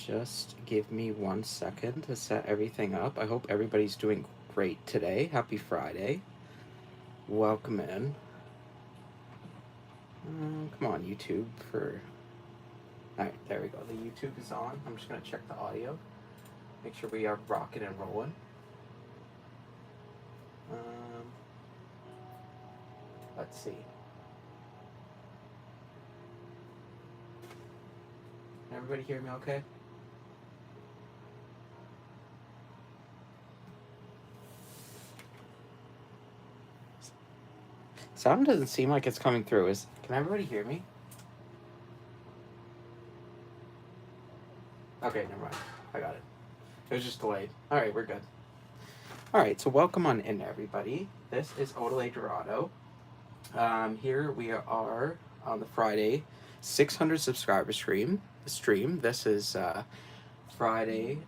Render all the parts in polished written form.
Just give me 1 second to set everything up. I hope everybody's doing great today. Happy Friday. Welcome in. Come on, YouTube for... Alright, there we go. The YouTube is on. I'm just going to check the audio. Make sure we are rocking and rolling. Let's see. Can everybody hear me okay? Sound doesn't seem like it's coming through. Can everybody hear me? Okay, never mind. I got it. It was just delayed. Alright, we're good. Alright, so welcome on in, everybody. This is Odelay Dorado. Here we are on the Friday 600 subscriber stream. This is Friday,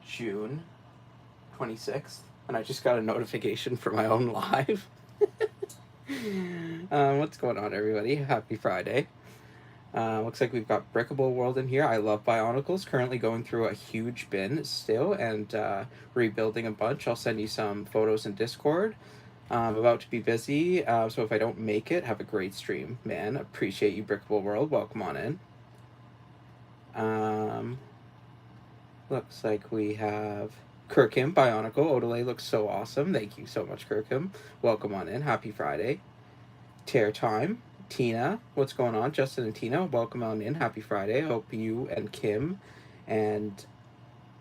June 26th. And I just got a notification for my own live. What's going on, everybody? Happy Friday. Looks like we've got Brickable World in here. I love Bionicles. Currently going through a huge bin still and rebuilding a bunch. I'll send you some photos in Discord. I'm about to be busy, so if I don't make it, have a great stream, man. Appreciate you, Brickable World. Welcome on in. Looks like we have Kirkham, Bionicle. Odelay looks so awesome. Thank you so much, Kirkham. Welcome on in. Happy Friday. Tear Time. Tina, what's going on? Justin and Tina, welcome on in. Happy Friday. Hope you and Kim and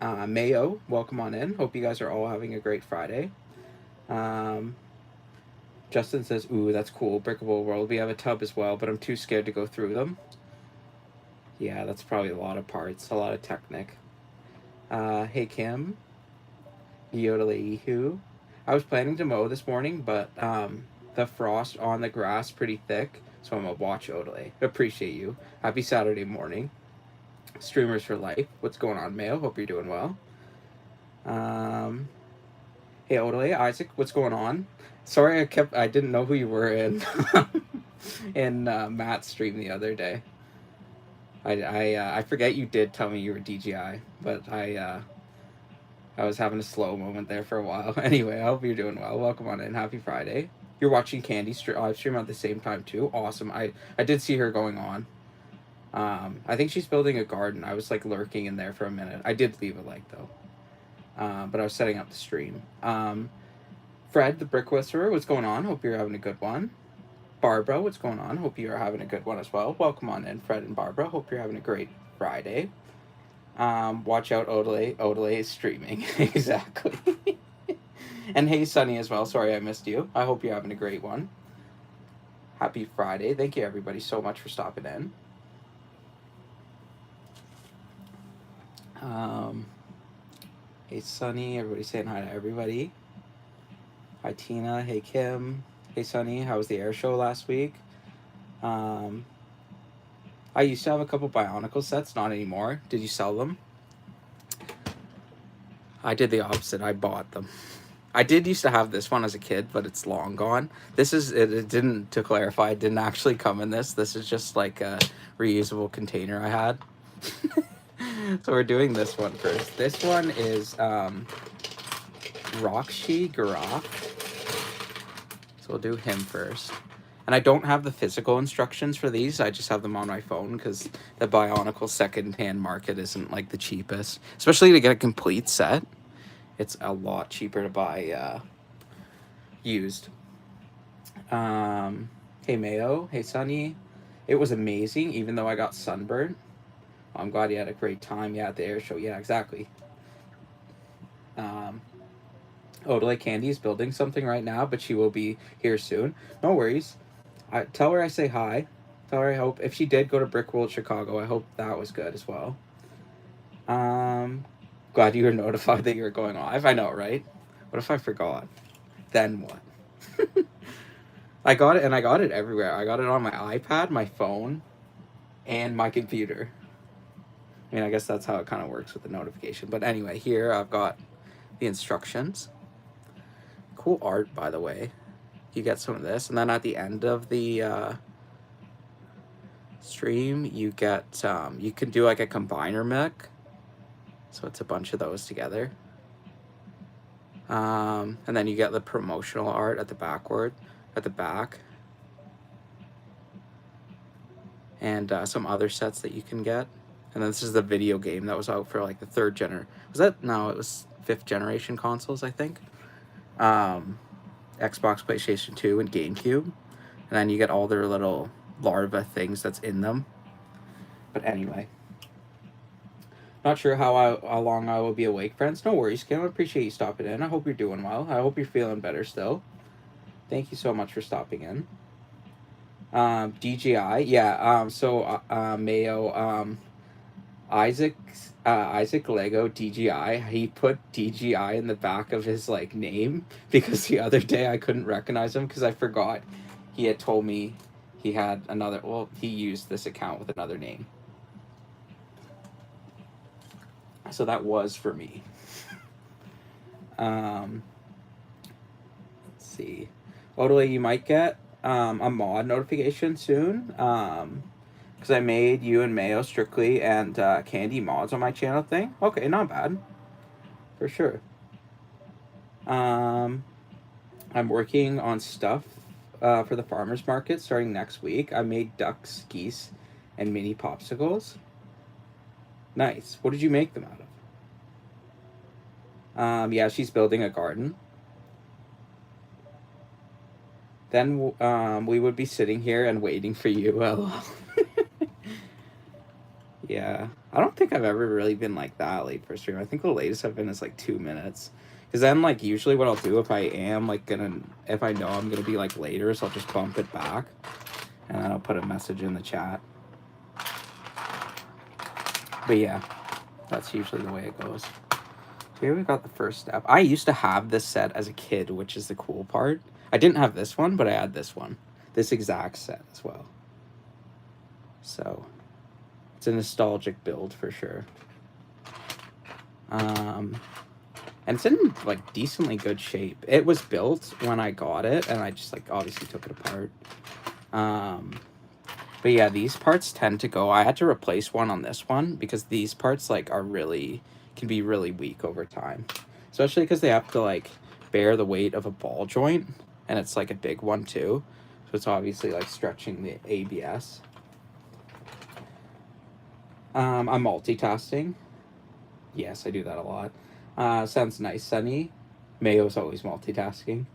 Mayo, welcome on in. Hope you guys are all having a great Friday. Justin says, ooh, that's cool. Brickable World. We have a tub as well, but I'm too scared to go through them. Yeah, that's probably a lot of parts, a lot of Technic. Hey, Kim. Yodelayhoo. I was planning to mow this morning, but the frost on the grass pretty thick, so I'm gonna watch Odelay. Appreciate you. Happy Saturday morning. Streamers for life. What's going on, Mayo? Hope you're doing well. Hey, Odelay, Isaac, what's going on? Sorry, I didn't know who you were in Matt's stream the other day. I forget you did tell me you were DGI, but I was having a slow moment there for a while. Anyway, I hope you're doing well. Welcome on in. Happy Friday. You're watching Candy live stream at the same time too. Awesome. I did see her going on. I think she's building a garden. I was like lurking in there for a minute. I did leave a like though. But I was setting up the stream. Fred, the Brick Whisperer, what's going on? Hope you're having a good one. Barbara, what's going on? Hope you are having a good one as well. Welcome on in, Fred and Barbara. Hope you're having a great Friday. Watch out, Odelay. Odelay is streaming. Exactly. And hey, Sunny as well. Sorry I missed you. I hope you're having a great one. Happy Friday. Thank you, everybody, so much for stopping in. Hey, Sunny. Everybody saying hi to everybody. Hi, Tina. Hey, Kim. Hey, Sunny. How was the air show last week? I used to have a couple Bionicle sets. Not anymore. Did you sell them? I did the opposite. I bought them. I did used to have this one as a kid, but it's long gone. This is, it didn't, to clarify, it didn't actually come in this. This is just like a reusable container I had. So we're doing this one first. This one is Rahkshi, Guurahk. So we'll do him first. And I don't have the physical instructions for these. I just have them on my phone because the Bionicle second-hand market isn't like the cheapest. Especially to get a complete set. It's a lot cheaper to buy used. Hey, Mayo. Hey, Sunny. It was amazing, even though I got sunburned. I'm glad you had a great time. Yeah, at the air show. Yeah, exactly. Odelay Candy is building something right now, but she will be here soon. No worries. Tell her I say hi. Tell her I hope, if she did go to Brick World Chicago, I hope that was good as well. Glad you were notified that you were going live. I know, right? What if I forgot? Then what? I got it, and I got it everywhere. I got it on my iPad, my phone, and my computer. I mean, I guess that's how it kind of works with the notification. But anyway, here I've got the instructions. Cool art, by the way. You get some of this, and then at the end of the stream, you get you can do like a combiner mech So it's a bunch of those together. And then you get the promotional art at the back. And some other sets that you can get. And then this is the video game that was out for like the third gener. Was that? No, it was 5th generation consoles, I think. Xbox, PlayStation 2, and GameCube. And then you get all their little larva things that's in them. But anyway. Not sure how long I will be awake, friends. No worries, Kim. I appreciate you stopping in. I hope you're doing well. I hope you're feeling better still. Thank you so much for stopping in. DJI, yeah. Mayo, Isaac Lego DGI. He put DGI in the back of his like name because the other day I couldn't recognize him because I forgot he had told me he had another. Well, he used this account with another name, so that was for me. Let's see. Totally, you might get a mod notification soon. Because I made you and Mayo Strictly and Candy mods on my channel thing. Okay, not bad. For sure. I'm working on stuff for the farmer's market starting next week. I made ducks, geese, and mini popsicles. Nice. What did you make them out of? Yeah, she's building a garden. Then we would be sitting here and waiting for you. Yeah, I don't think I've ever really been like that late for stream. I think the latest I've been is like 2 minutes. Because then like usually what I'll do if I am like if I know I'm gonna be like later, so I'll just bump it back. And then I'll put a message in the chat. But yeah, that's usually the way it goes. So here we got the first step. I used to have this set as a kid, which is the cool part. I didn't have this one, but I had this one. This exact set as well. So it's a nostalgic build for sure. And it's in like decently good shape. It was built when I got it, and I just like obviously took it apart. But yeah, these parts tend to go. I had to replace one on this one because these parts like can be really weak over time, especially because they have to like bear the weight of a ball joint, and it's like a big one too. So it's obviously like stretching the ABS. I'm multitasking. Yes, I do that a lot. Sounds nice, Sunny. Mayo's always multitasking.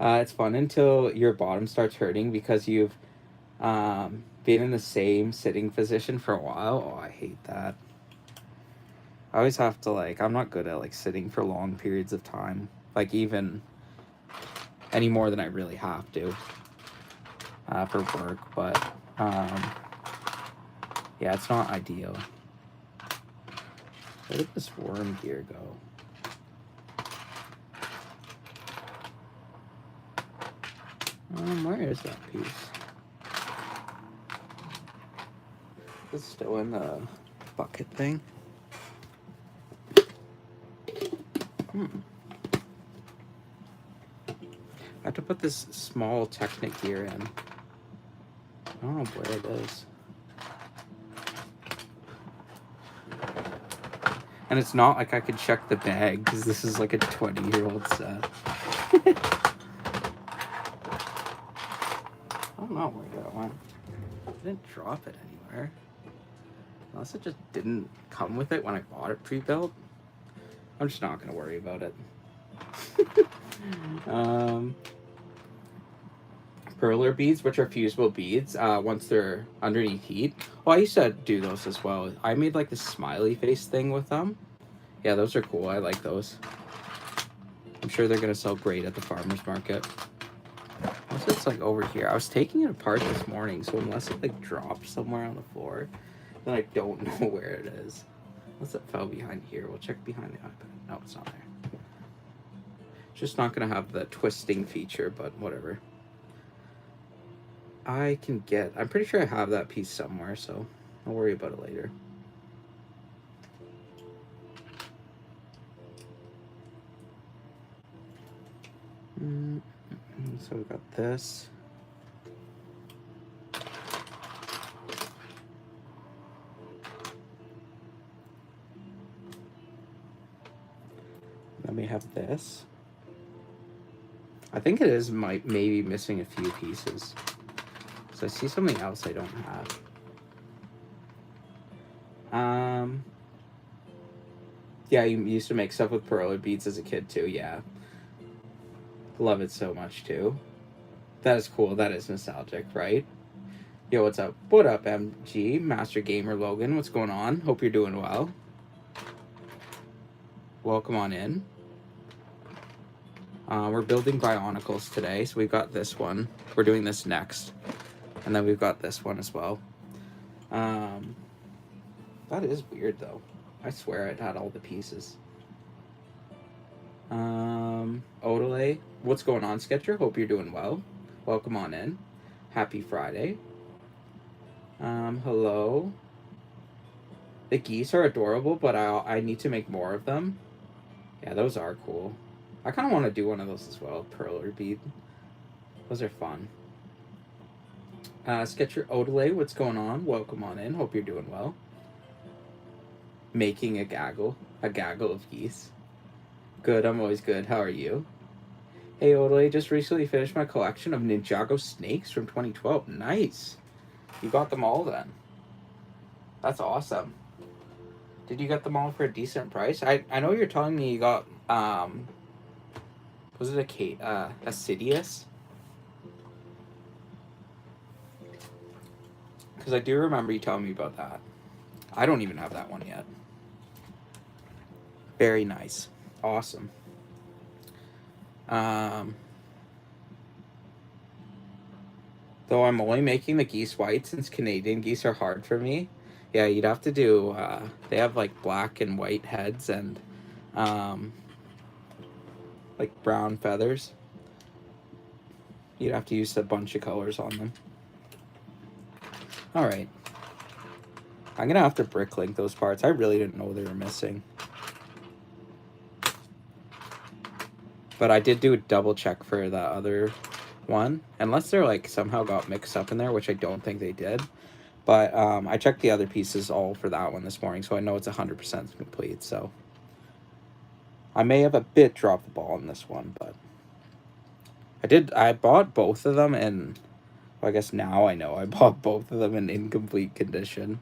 It's fun until your bottom starts hurting because you've been in the same sitting position for a while. Oh, I hate that. I always have to like, I'm not good at like sitting for long periods of time. Like even any more than I really have to for work. But yeah, it's not ideal. Where did this worm gear go? Where is that piece? It's still in the bucket thing. I have to put this small Technic gear in. I don't know where it is. And it's not like I could check the bag because this is like a 20-year-old set. I don't know where that went. I didn't drop it anywhere. Unless it just didn't come with it when I bought it pre-built. I'm just not going to worry about it. Perler beads, which are fusible beads, once they're underneath heat. Oh, I used to do those as well. I made like this smiley face thing with them. Yeah, those are cool. I like those. I'm sure they're going to sell great at the farmer's market. Unless it's like over here. I was taking it apart this morning, so unless it like dropped somewhere on the floor, then I don't know where it is. Unless it fell behind here. We'll check behind the iPad. No, it's not there. It's just not going to have the twisting feature, but whatever. I'm pretty sure I have that piece somewhere, so I'll worry about it later. So we've got this. Then we have this. I think it is maybe missing a few pieces. So I see something else I don't have. Yeah, you used to make stuff with perler beads as a kid too, yeah. Love it so much too. That is cool. That is nostalgic, right? Yo, what's up? What up, MG? Master Gamer Logan, what's going on? Hope you're doing well. Welcome on in. We're building Bionicles today, so we've got this one. We're doing this next. And then we've got this one as well. That is weird, though. I swear it had all the pieces. Odelay, what's going on, Sketcher? Hope you're doing well. Welcome on in. Happy Friday. Hello. The geese are adorable, but I need to make more of them. Yeah, those are cool. I kind of want to do one of those as well. Perler bead. Those are fun. Sketcher Odelay, what's going on? Welcome on in. Hope you're doing well. Making a gaggle of geese. Good, I'm always good. How are you? Hey, Odelay, just recently finished my collection of Ninjago snakes from 2012. Nice. You got them all then. That's awesome. Did you get them all for a decent price? I know you're telling me you got, was it a Assidious? Because I do remember you telling me about that. I don't even have that one yet. Very nice. Awesome. Though I'm only making the geese white since Canadian geese are hard for me. Yeah, you'd have to do, they have like black and white heads and like brown feathers. You'd have to use a bunch of colors on them. Alright. I'm gonna have to bricklink those parts. I really didn't know they were missing. But I did do a double check for the other one. Unless they're like somehow got mixed up in there, which I don't think they did. But I checked the other pieces all for that one this morning, so I know it's 100% complete. So I may have a bit dropped the ball on this one, but I bought both of them in, well, I guess now I know I bought both of them in incomplete condition.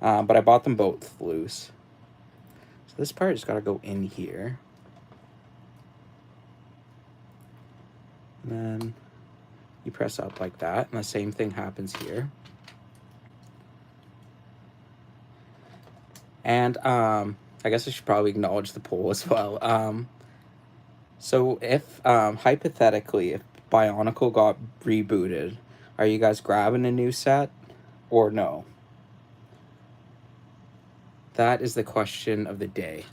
But I bought them both loose. So this part just got to go in here. And then you press up like that, and the same thing happens here. And I guess I should probably acknowledge the poll as well. So if, hypothetically, if Bionicle got rebooted, are you guys grabbing a new set or no? That is the question of the day.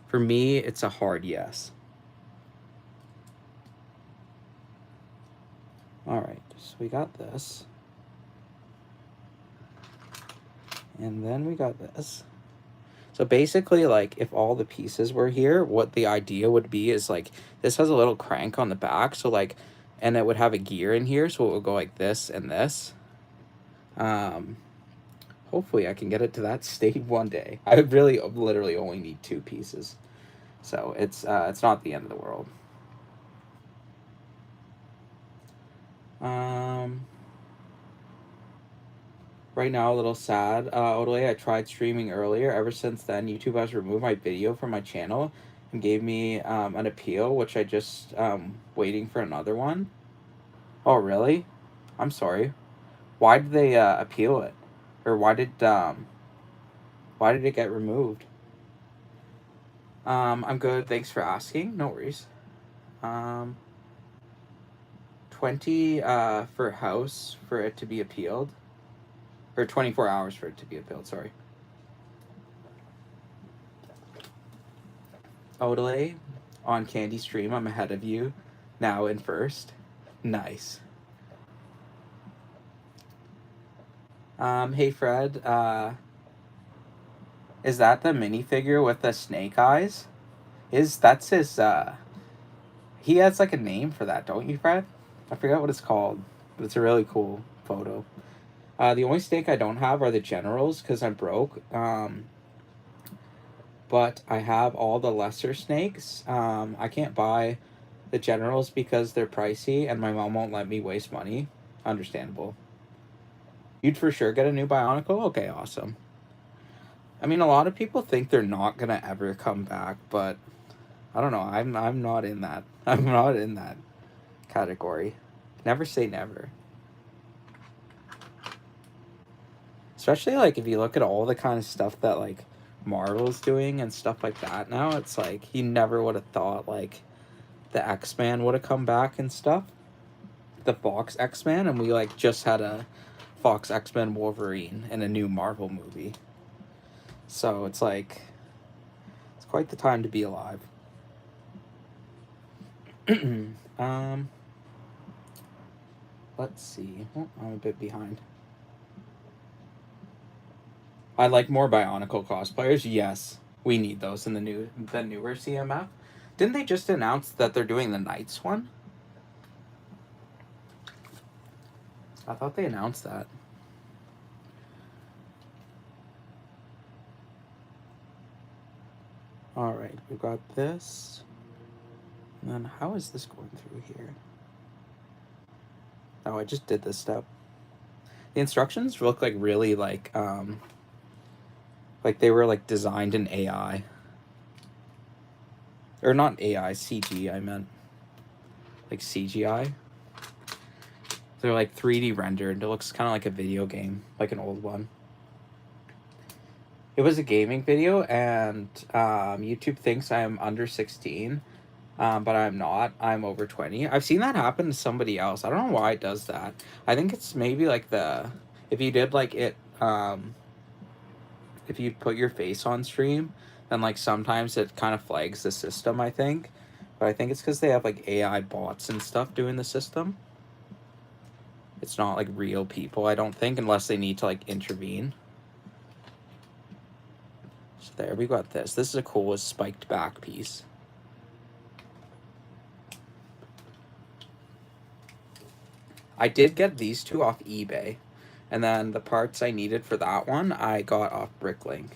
For me, it's a hard yes. All right, so we got this. And then we got this. So basically, like, if all the pieces were here, what the idea would be is, like, this has a little crank on the back, so, like, and it would have a gear in here, so it would go like this and this. Hopefully I can get it to that state one day. I would really literally only need 2 pieces. So it's not the end of the world. Right now, a little sad. Odelay, I tried streaming earlier. Ever since then, YouTube has removed my video from my channel and gave me an appeal, which I just waiting for another one. Oh, really? I'm sorry. Why did they appeal it? Or why did it get removed? I'm good. Thanks for asking. No worries. 20 for house for it to be appealed. Or 24 hours for it to be appealed, sorry. Odelay, on Candy Stream, I'm ahead of you. Now in first. Nice. Hey Fred, is that the minifigure with the snake eyes? That's his, he has like a name for that, don't you, Fred? I forgot what it's called, but it's a really cool photo. The only snake I don't have are the generals, because I'm broke. but I have all the lesser snakes. I can't buy the generals because they're pricey, and my mom won't let me waste money. Understandable. You'd for sure get a new Bionicle? Okay, awesome. I mean, a lot of people think they're not gonna ever come back, but I don't know. I'm not in that. I'm not in that category. Never say never. Especially like if you look at all the kind of stuff that like Marvel's doing and stuff like that now, it's like you never would have thought like the X-Men would have come back and stuff. The Fox X-Men, and we like just had a Fox X-Men Wolverine in a new Marvel movie. So it's like it's quite the time to be alive. um let's see. Oh, I'm a bit behind. I like more Bionicle cosplayers. Yes, we need those in the newer CMF. Didn't they just announce that they're doing the Knights one? I thought they announced that. All right, we've got this. And then how is this going through here? Oh, I just did this step. The instructions look like really like they were like designed in AI. Or not AI, CG, I meant. Like CGI. They're like 3D rendered. It looks kind of like a video game, like an old one. It was a gaming video, and YouTube thinks I'm under 16, but I'm not. I'm over 20. I've seen that happen to somebody else. I don't know why it does that. I think it's maybe like if you did like it, if you put your face on stream, then like sometimes it kind of flags the system, I think. But I think it's because they have like AI bots and stuff doing the system. It's not like real people, I don't think, unless they need to like intervene. So there, we got this. This is a cool spiked back piece. I did get these two off eBay. And then the parts I needed for that one, I got off Bricklink.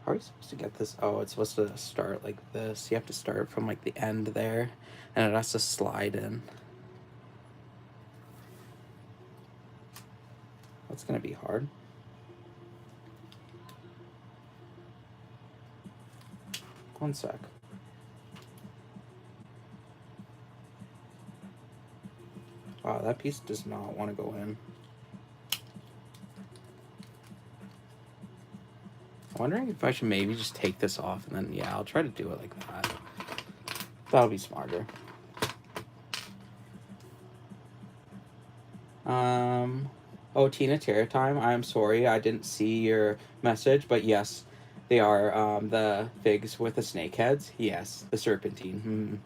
How are you supposed to get this? Oh, it's supposed to start like this. You have to start from like the end there. And it has to slide in. That's going to be hard. One sec. Wow, that piece does not want to go in. I'm wondering if I should maybe just take this off and then, yeah, I'll try to do it like that. That'll be smarter. Oh, Tina Terror Time, I'm sorry, I didn't see your message, but yes, they are, the figs with the snake heads. Yes, the serpentine.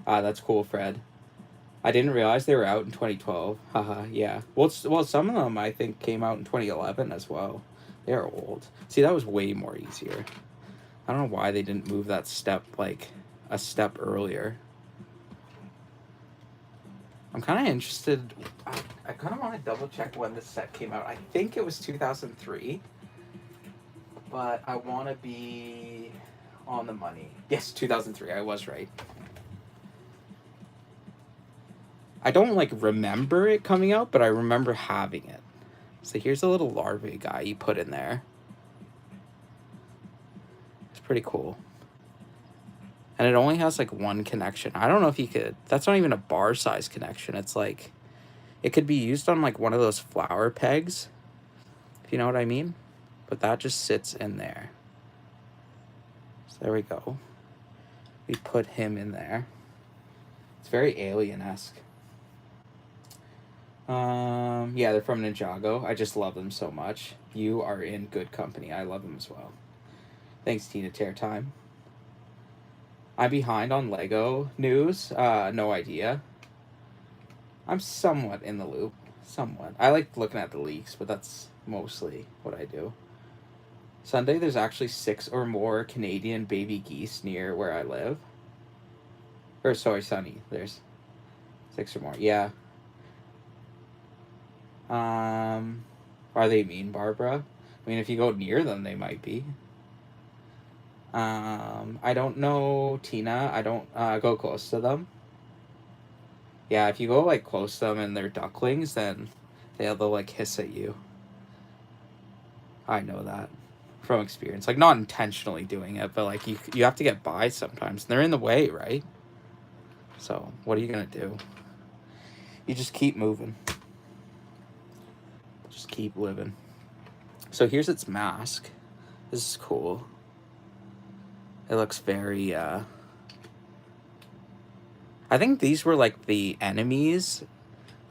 That's cool, Fred. I didn't realize they were out in 2012. Haha, yeah. Well, some of them, I think, came out in 2011 as well. They're old. See, that was way more easier. I don't know why they didn't move that step, like, a step earlier. I'm kind of interested. I kind of want to double check when this set came out. I think it was 2003. But I want to be on the money. Yes, 2003. I was right. I don't, like, remember it coming out, but I remember having it. So here's a little larvae guy you put in there. It's pretty cool. And it only has like one connection. I don't know if you could, that's not even a bar size connection. It's like, it could be used on like one of those flower pegs, if you know what I mean. But that just sits in there. So there we go. We put him in there. It's very alien-esque. Yeah, they're from Ninjago. I just love them so much. You are in good company. I love them as well. Thanks, Tina Tear Time. I'm behind on Lego news. No idea. I'm somewhat in the loop. Somewhat. I like looking at the leaks, but that's mostly what I do. Sunday, there's actually 6 or more Canadian baby geese near where I live. Or, sorry, Sunny. There's 6 or more. Yeah. Are they mean, Barbara? I mean, if you go near them, they might be. I don't know, Tina. I don't go close to them. Yeah, if you go like close to them and they're ducklings, then they'll like hiss at you. I know that from experience. Like not intentionally doing it, but like you have to get by sometimes. They're in the way, right? So what are you gonna do? You just keep moving. Just keep living. So here's its mask. This is cool. It looks very I think these were like the enemies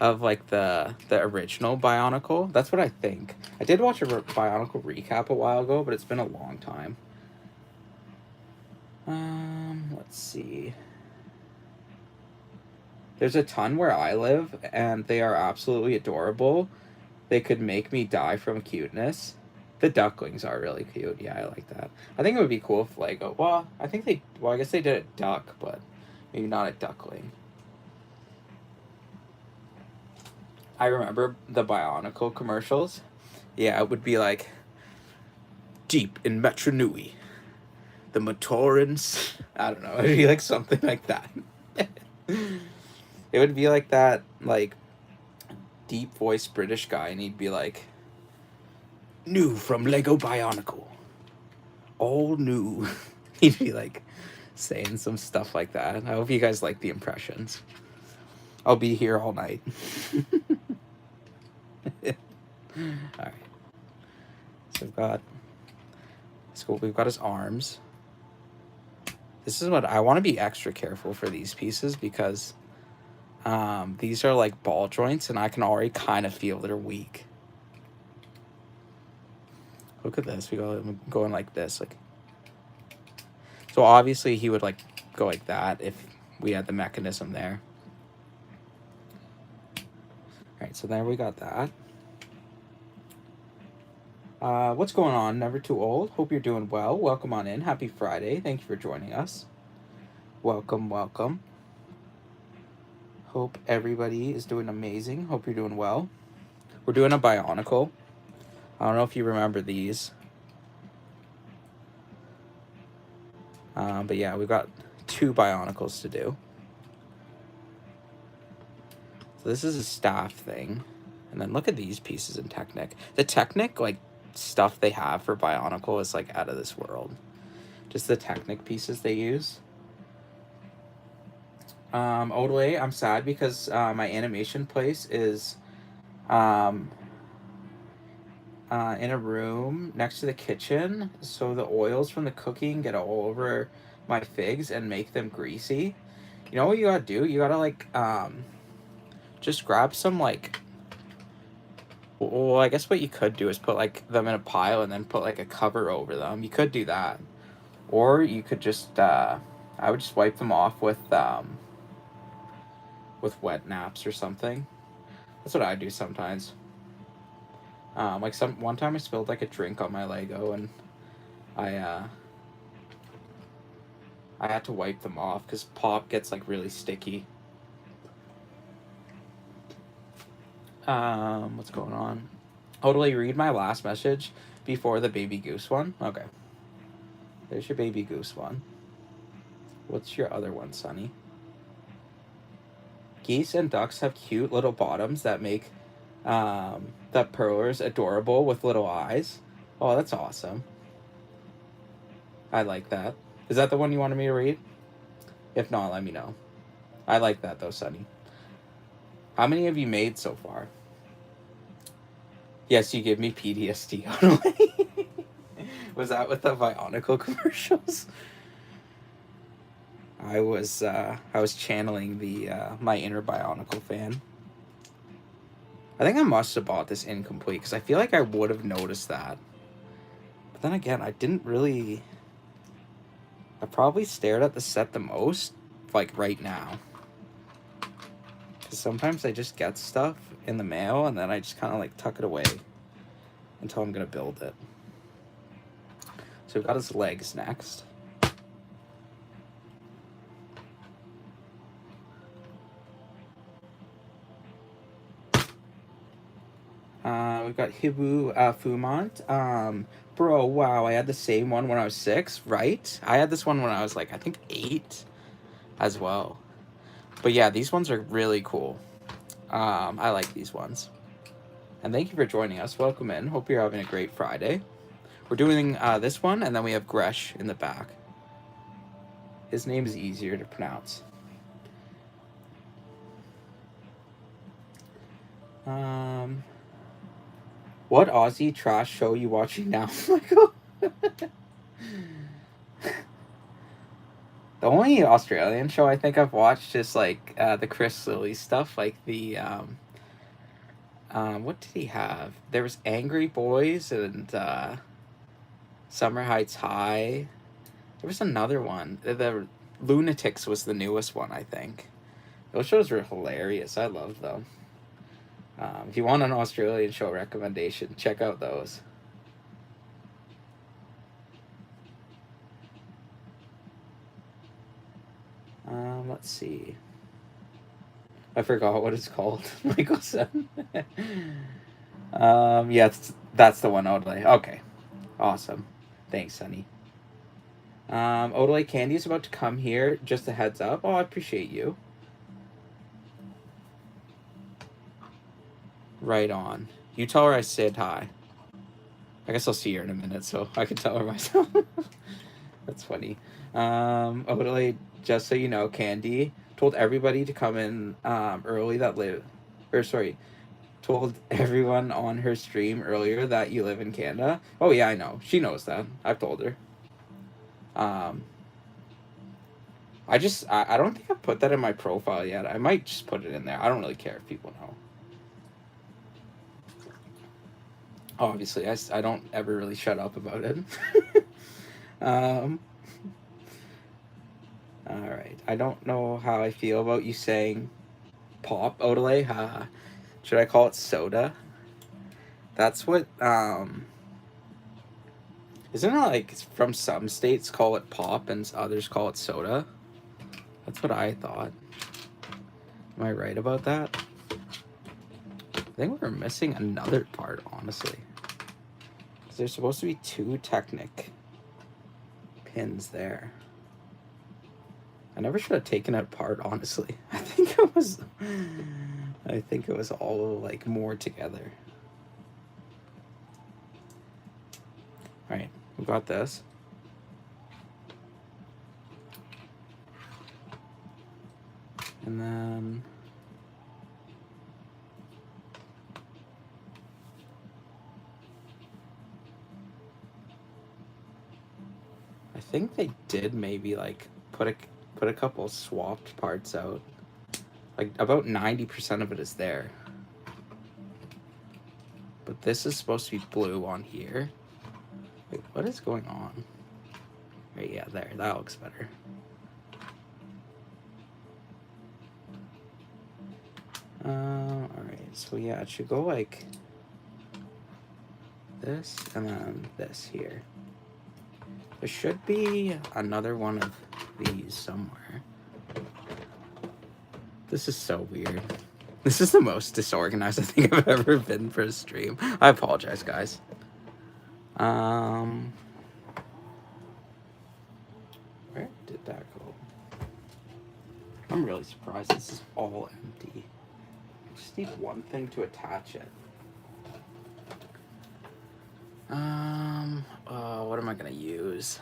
of like the original Bionicle. That's what I think. I did watch a Bionicle recap a while ago, but it's been a long time. Let's see. There's a ton where I live, and they are absolutely adorable. They could make me die from cuteness. The ducklings are really cute. Yeah, I like that. I think it would be cool if Lego... Well, I think they... Well, I guess they did a duck, but maybe not a duckling. I remember the Bionicle commercials. Yeah, it would be like... Deep in Metro Nui, the Motorins... I don't know. It would be like something like that. It would be like that, like... deep voice British guy, and he'd be like, new from Lego Bionicle, all new. He'd be like saying some stuff like that. I hope you guys like the impressions. I'll be here all night. All right, so we've got his arms. This is what I want to be extra careful for these pieces, because these are like ball joints, and I can already kind of feel they're weak. Look at this. We go going like this, like. So obviously he would like go like that if we had the mechanism there. All right, so there we got that. What's going on? Never Too Old. Hope you're doing well. Welcome on in. Happy Friday. Thank you for joining us. Welcome, welcome. Hope everybody is doing amazing. Hope you're doing well. We're doing a Bionicle. I don't know if you remember these. But yeah, we've got 2 Bionicles to do. So this is a staff thing. And then look at these pieces in Technic. The Technic, like, stuff they have for Bionicle is, like, out of this world. Just the Technic pieces they use. Odway, I'm sad because my animation place is in a room next to the kitchen, so the oils from the cooking get all over my figs and make them greasy. You know what you gotta do? You gotta like just grab some like, well, I guess what you could do is put like them in a pile and then put like a cover over them. You could do that, or you could just I would just wipe them off with wet naps or something. That's what I do sometimes. Like one time I spilled like a drink on my Lego, and I had to wipe them off because pop gets like really sticky. What's going on? Totally read my last message before the baby goose one. Okay. There's your baby goose one. What's your other one, Sonny? Geese and ducks have cute little bottoms that make the purlers adorable with little eyes. Oh, that's awesome. I like that. Is that the one you wanted me to read? If not, let me know. I like that though, Sonny. How many have you made so far? Yes, you give me PTSD. Was that with the Bionicle commercials? I was channeling the my inner Bionicle fan. I think I must have bought this incomplete because I feel like I would have noticed that. But then again, I didn't really. I probably stared at the set the most, like right now. Because sometimes I just get stuff in the mail and then I just kind of like tuck it away until I'm going to build it. So we've got his legs next. We've got Hibu Fumont. Bro, wow, I had the same one when I was 6, right? I had this one when I was like, I think 8 as well. But yeah, these ones are really cool. I like these ones. And thank you for joining us. Welcome in. Hope you're having a great Friday. We're doing this one, and then we have Gresh in the back. His name is easier to pronounce. What Aussie trash show you watching now, Michael? The only Australian show I think I've watched is like the Chris Lilly stuff, like the what did he have? There was Angry Boys and Summer Heights High. There was another one. The Lunatics was the newest one, I think. Those shows were hilarious. I loved them. If you want an Australian show recommendation, check out those. Let's see. I forgot what it's called. Michael said. Yeah, that's the one, Odelay. Okay. Awesome. Thanks, Sonny. Odelay Candy is about to come here. Just a heads up. Oh, I appreciate you. Right on. You tell her I said hi. I guess I'll see her in a minute, so I can tell her myself. That's funny. Odelay, just so you know, Candy told everybody to come in early that told everyone on her stream earlier that you live in Canada. Oh yeah, I know. She knows that. I've told her. I don't think I've put that in my profile yet. I might just put it in there. I don't really care if people know. Obviously, I don't ever really shut up about it. Alright. I don't know how I feel about you saying pop, Odelay. Should I call it soda? That's what, isn't it like from some states call it pop and others call it soda? That's what I thought. Am I right about that? I think we're missing another part, honestly. Because there's supposed to be 2 Technic pins there. I never should have taken it apart, honestly. I think it was all like more together. Alright, we got this. And then I think they did maybe like put a couple swapped parts out. Like about 90% of it is there. But this is supposed to be blue on here. Wait, what is going on? Right, yeah, there. That looks better. Alright, so yeah, it should go like this and then this here. There should be another one of these somewhere. This is so weird. This is the most disorganized I think I've ever been for a stream. I apologize, guys. Where did that go? I'm really surprised this is all empty. I just need one thing to attach it. What am I gonna use?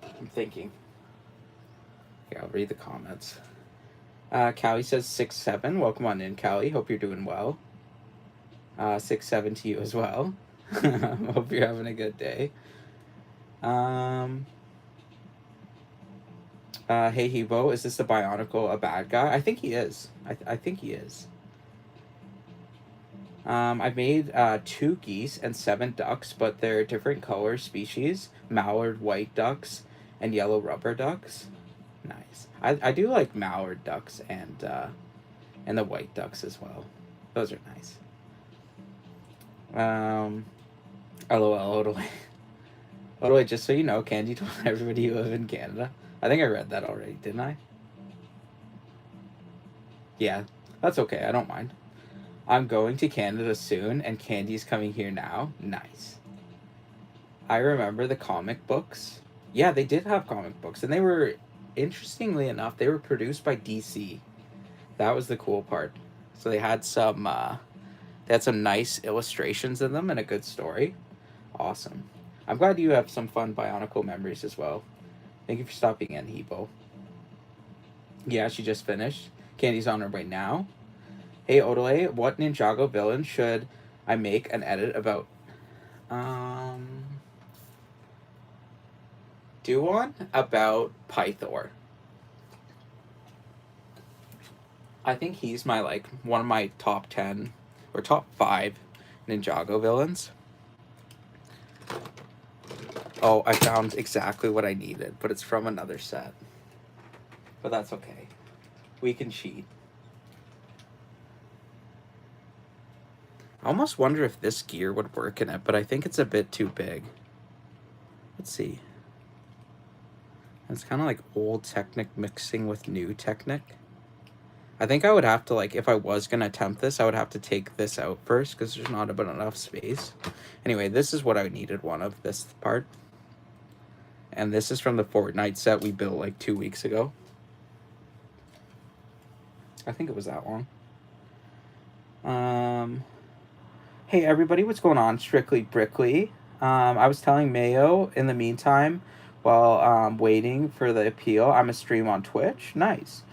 I'm thinking. Yeah, I'll read the comments. Callie says 6'7". Welcome on in, Callie. Hope you're doing well. 6'7" to you as well. Hope you're having a good day. Hey Hebo, is this the Bionicle a bad guy? I think he is. I think he is. I made 2 geese and 7 ducks, but they're different color species. Mallard white ducks and yellow rubber ducks. Nice. I do like mallard ducks and the white ducks as well. Those are nice. LOL, Odelay. Odelay, just so you know, Candy told everybody you live in Canada. I think I read that already, didn't I? Yeah. That's okay, I don't mind. I'm going to Canada soon, and Candy's coming here now. Nice. I remember the comic books. Yeah, they did have comic books, and they were, interestingly enough, they were produced by DC. That was the cool part. So they had some nice illustrations in them and a good story. Awesome. I'm glad you have some fun Bionicle memories as well. Thank you for stopping in, Hebo. Yeah, she just finished. Candy's on her way now. Hey, Odole, what Ninjago villain should I make an edit about? Do one about Pythor. I think he's my, like, one of my top 10 or top 5 Ninjago villains. Oh, I found exactly what I needed, but it's from another set. But that's okay. We can cheat. I almost wonder if this gear would work in it, but I think it's a bit too big. Let's see. It's kind of like old Technic mixing with new Technic. I think I would have to, like, if I was going to attempt this, I would have to take this out first because there's not about enough space. Anyway, this is what I needed one of, this part. And this is from the Fortnite set we built like 2 weeks ago. I think it was that long. Hey everybody, what's going on? Strictly Brickley. I was telling Mayo in the meantime, while waiting for the appeal, I'm a stream on Twitch. Nice.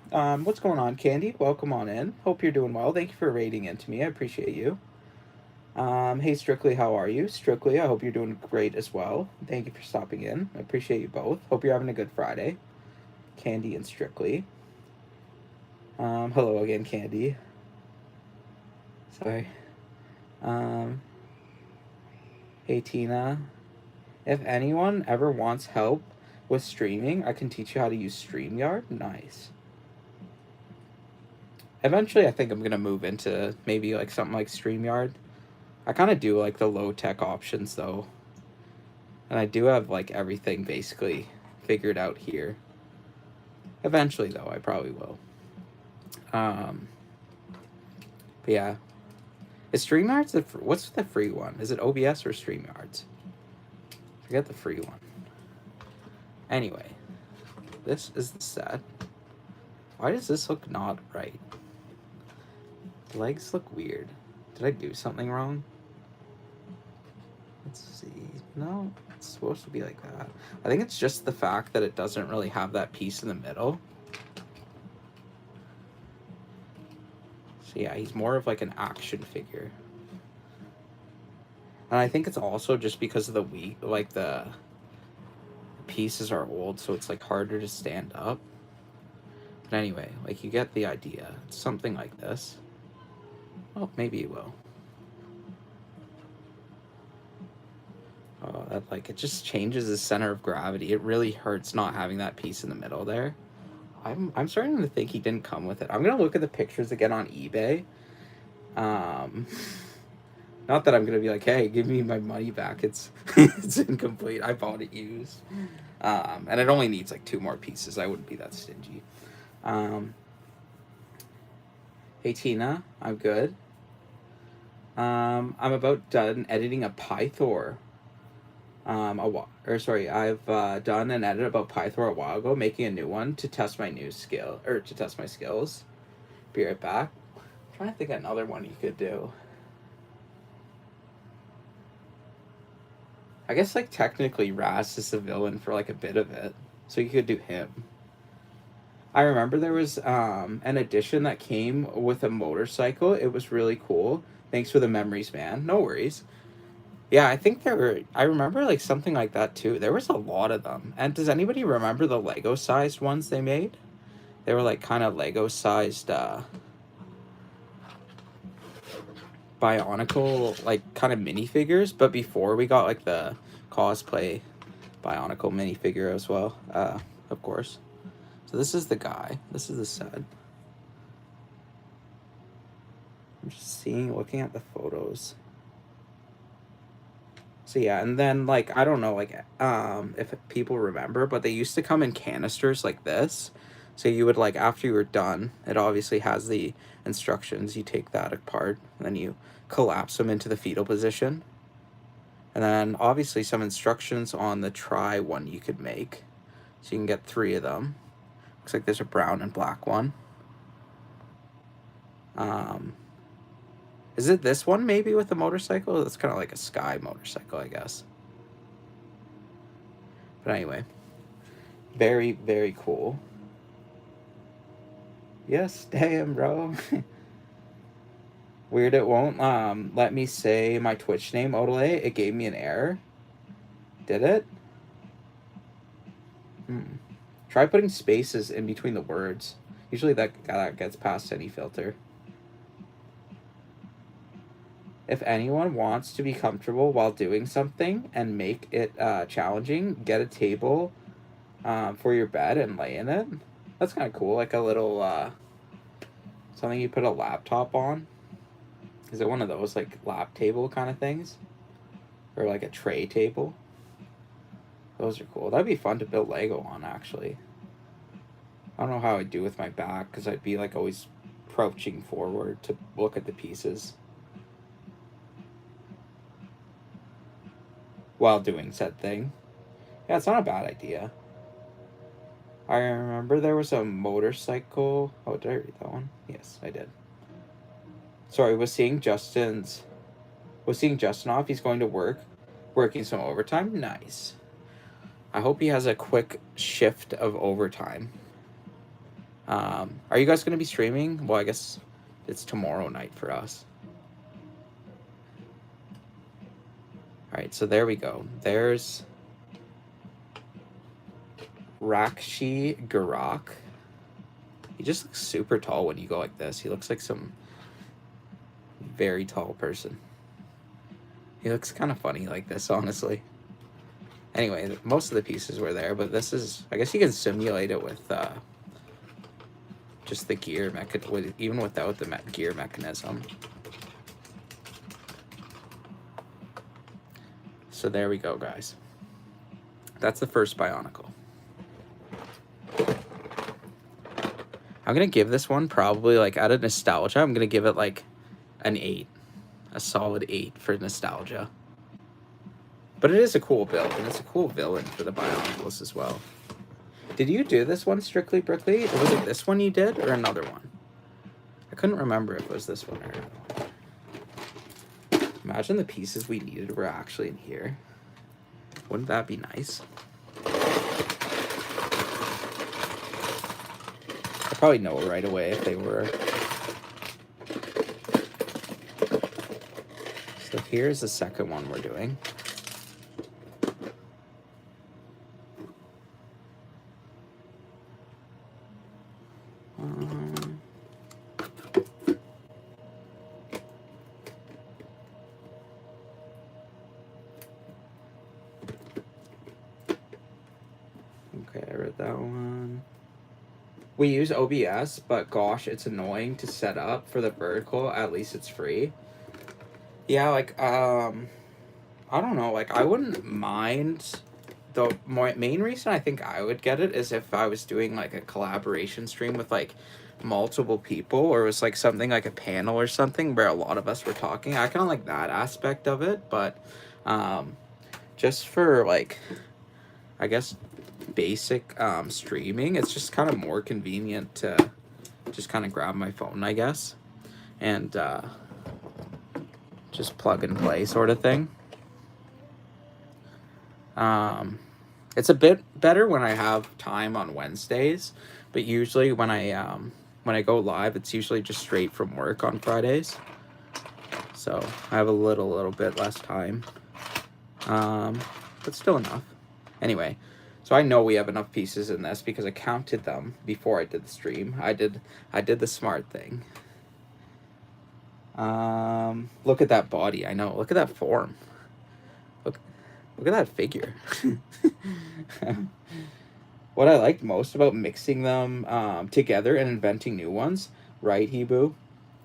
What's going on, Candy? Welcome on in. Hope you're doing well. Thank you for raiding into me. I appreciate you. Hey Strictly, how are you? Strictly, I hope you're doing great as well. Thank you for stopping in. I appreciate you both. Hope you're having a good Friday. Candy and Strictly. Hello again, Candy. Sorry. Hey Tina. If anyone ever wants help with streaming, I can teach you how to use StreamYard. Nice. Eventually, I think I'm gonna move into maybe like something like StreamYard. I kind of do like the low-tech options though. And I do have like everything basically figured out here. Eventually though, I probably will. But yeah. Is StreamYards what's the free one? Is it OBS or StreamYards? Forget the free one. Anyway, this is the set. Why does this look not right? The legs look weird. Did I do something wrong? Let's see. No, it's supposed to be like that. I think it's just the fact that it doesn't really have that piece in the middle. So yeah, he's more of like an action figure. And I think it's also just because of the the pieces are old, so it's like harder to stand up. But anyway, like you get the idea. It's something like this. Oh, maybe you will. Oh, that like it just changes the center of gravity. It really hurts not having that piece in the middle there. I'm starting to think he didn't come with it. I'm gonna look at the pictures again on eBay. Not that I'm gonna be like, hey, give me my money back. It's it's incomplete. I bought it used. And it only needs like 2 more pieces. I wouldn't be that stingy. Hey Tina, I'm good. I'm about done editing a Pythor. I've done an edit about Pythor a while ago, making a new one to test my new skill, or to test my skills. Be right back. I'm trying to think of another one you could do. I guess like technically Raz is the villain for like a bit of it, so you could do him. I remember there was an edition that came with a motorcycle. It was really cool. Thanks for the memories, man. No worries. Yeah, I think I remember like something like that too. There was a lot of them. And does anybody remember the Lego sized ones they made? They were like kind of Lego sized Bionicle like kind of minifigures, but before we got like the cosplay Bionicle minifigure as well, of course. So this is the guy. This is the set. I'm just looking at the photos. So yeah, and then like I don't know like if people remember, but they used to come in canisters like this. So you would like, after you were done, it obviously has the instructions. You take that apart, and then you collapse them into the fetal position. And then obviously some instructions on the try one you could make. So you can get 3 of them. Looks like there's a brown and black one. Is it this one maybe with the motorcycle? It's kind of like a sky motorcycle, I guess. But anyway, very, very cool. Yes, damn, bro. Weird it won't let me say my Twitch name, Odelay. It gave me an error. Did it? Try putting spaces in between the words. Usually that gets past any filter. If anyone wants to be comfortable while doing something and make it challenging, get a table for your bed and lay in it. That's kind of cool. Like a little something you put a laptop on. Is it one of those like lap table kind of things? Or like a tray table? Those are cool. That'd be fun to build Lego on, actually. I don't know how I'd do with my back, because I'd be like always crouching forward to look at the pieces while doing said thing. Yeah, it's not a bad idea. I remember there was a motorcycle. Oh, did I read that one? Yes, I did. Sorry, was seeing Justin off. He's going to work, working some overtime. Nice. I hope he has a quick shift of overtime. Are you guys going to be streaming? Well, I guess it's tomorrow night for us. All right, so there we go. There's Rahkshi Guurahk. He just looks super tall when you go like this. He looks like some very tall person. He looks kind of funny like this, honestly. Anyway, most of the pieces were there, but this is, I guess you can simulate it with just the gear mechanism, even without the gear mechanism. So there we go, guys. That's the first Bionicle. I'm going to give this one probably, like, out of nostalgia, I'm going to give it, like, an 8. A solid 8 for nostalgia. But it is a cool build, and it's a cool villain for the Bionicles as well. Did you do this one, Strictly Brickley? Or was it this one you did, or another one? I couldn't remember if it was this one or another one. Imagine the pieces we needed were actually in here. Wouldn't that be nice? I probably know right away if they were. So here's the second one we're doing. Okay, I read that one. We use OBS, but gosh, it's annoying to set up for the vertical. At least it's free. Yeah, like, I don't know. Like, I wouldn't mind. The main reason I think I would get it is if I was doing, like, a collaboration stream with, like, multiple people, or it was, like, something like a panel or something where a lot of us were talking. I kind of like that aspect of it, but just for, like, I guess basic streaming, it's just kind of more convenient to just kind of grab my phone, I guess, and just plug and play sort of thing. It's a bit better when I have time on Wednesdays, but usually when I go live, it's usually just straight from work on Fridays. So I have a little bit less time, but still enough. Anyway, so I know we have enough pieces in this because I counted them before I did the stream. I did the smart thing. Look at that body. I know. Look at that form. Look at that figure. What I liked most about mixing them together and inventing new ones, right, Hebrew?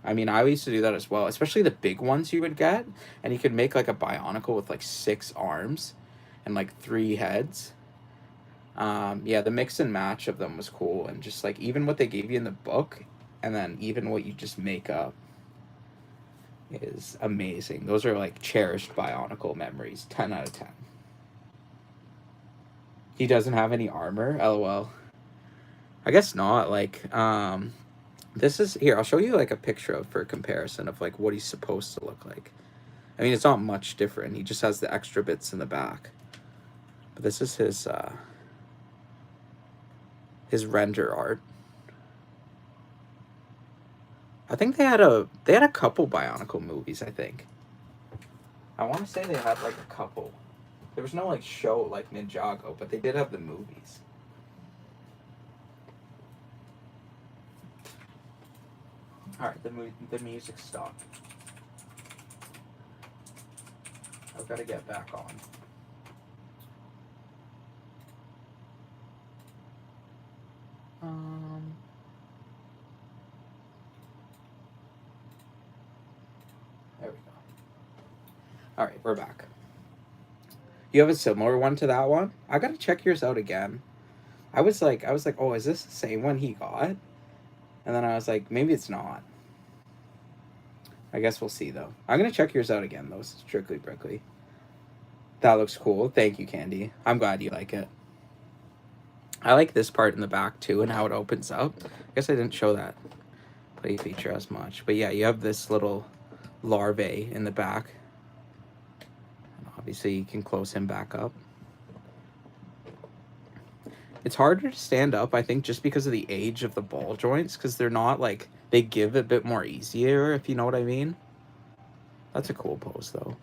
I mean, I used to do that as well, especially the big ones you would get, and you could make like a Bionicle with like 6 arms and like 3 heads. Yeah, the mix and match of them was cool, and just like even what they gave you in the book, and then even what you just make up is amazing. Those are like cherished Bionicle memories. 10 out of 10. He doesn't have any armor. LOL. I guess not. Like, this is here. I'll show you like a picture of for comparison of like what he's supposed to look like. I mean, it's not much different. He just has the extra bits in the back. But this is his render art. I think they had a couple Bionicle movies. I think. I want to say they had like a couple. There was no like show like Ninjago, but they did have the movies. All right, the music stopped. I've got to get back on. There we go. All right, we're back. You have a similar one to that one? I gotta check yours out again. I was like, oh, is this the same one he got? And then I was like, maybe it's not. I guess we'll see though. I'm gonna check yours out again though, Strictly Brickley. That looks cool. Thank you, Candy. I'm glad you like it. I like this part in the back too and how it opens up. I guess I didn't show that play feature as much. But yeah, you have this little larvae in the back. And obviously you can close him back up. It's harder to stand up, I think, just because of the age of the ball joints, because they're not like, they give a bit more easier, if you know what I mean. That's a cool pose though.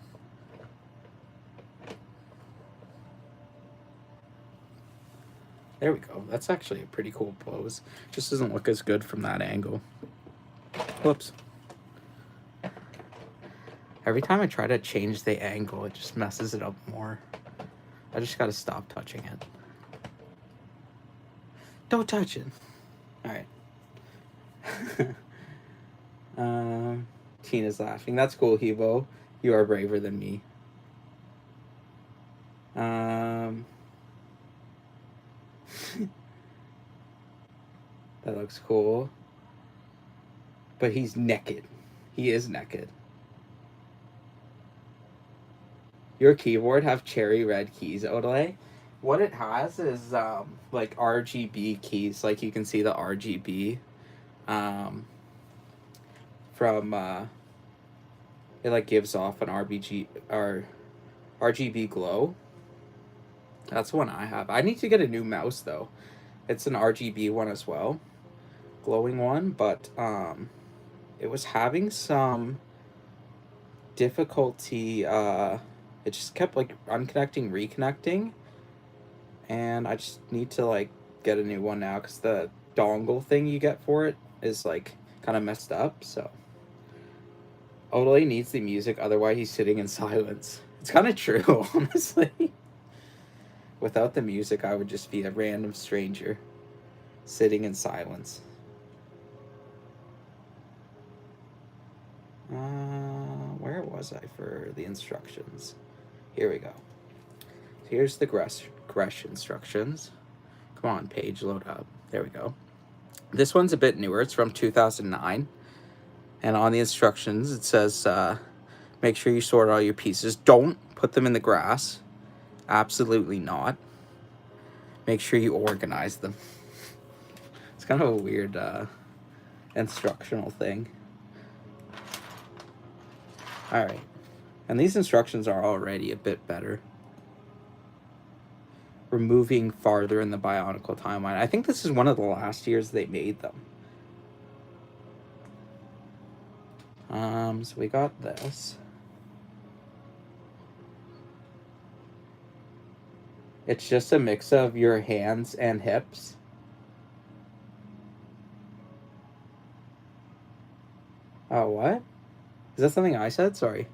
There we go. That's actually a pretty cool pose. Just doesn't look as good from that angle. Whoops. Every time I try to change the angle, it just messes it up more. I just gotta stop touching it. Don't touch it. Alright. Tina's laughing. That's cool, Hebo. You are braver than me. That looks cool. But he's naked. He is naked. Your keyboard have cherry red keys, Odelay? What it has is like RGB keys. Like you can see the RGB from it like gives off an RGB glow. That's one I have. I need to get a new mouse though. It's an RGB one as well, glowing one, but it was having some difficulty. It just kept like unconnecting, reconnecting, and I just need to like get a new one now because the dongle thing you get for it is like kind of messed up. So Odele needs the music, otherwise he's sitting in silence. It's kind of true, honestly. Without the music, I would just be a random stranger sitting in silence. Where was I for the instructions? Here we go. Here's the Gresh instructions. Come on, page, load up. There we go. This one's a bit newer. It's from 2009. And on the instructions, it says, make sure you sort all your pieces. Don't put them in the grass. Absolutely not. Make sure you organize them. It's kind of a weird instructional thing. Alright. And these instructions are already a bit better. We're moving farther in the Bionicle timeline. I think this is one of the last years they made them. So we got this. It's just a mix of your hands and hips. Oh, what? Is that something I said? Sorry.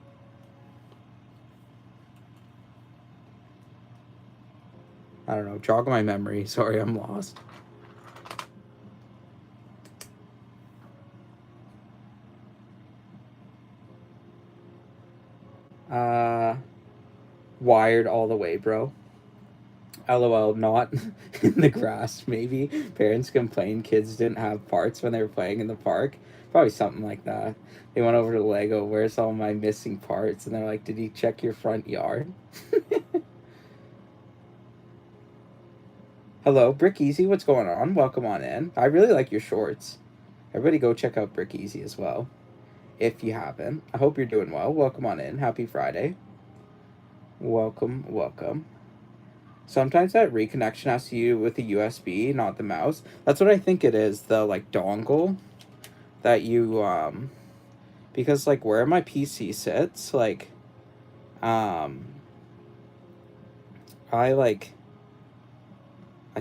I don't know. Jog my memory. Sorry, I'm lost. Wired all the way, bro. LOL, not in the grass. Maybe parents complained kids didn't have parts when they were playing in the park. Probably something like that. They went over to Lego, where's all my missing parts? And they're like, did he check your front yard? Hello, Brick Easy, what's going on? Welcome on in. I really like your shorts. Everybody go check out Brick Easy as well. If you haven't. I hope you're doing well. Welcome on in. Happy Friday. Welcome, welcome. Sometimes that reconnection has to do with the USB, not the mouse. That's what I think it is, the like dongle that you because like where my PC sits, like I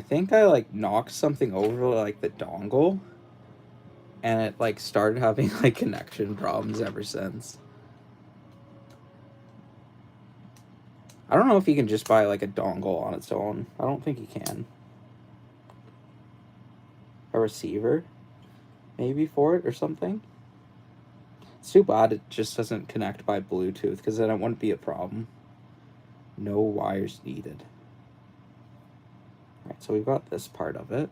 think I like knocked something over like the dongle, and it like started having like connection problems ever since. I don't know if you can just buy like a dongle on its own. I don't think you can. A receiver maybe for it or something. It's too bad it just doesn't connect by Bluetooth, because then it wouldn't be a problem. No wires needed. Alright, so we've got this part of it.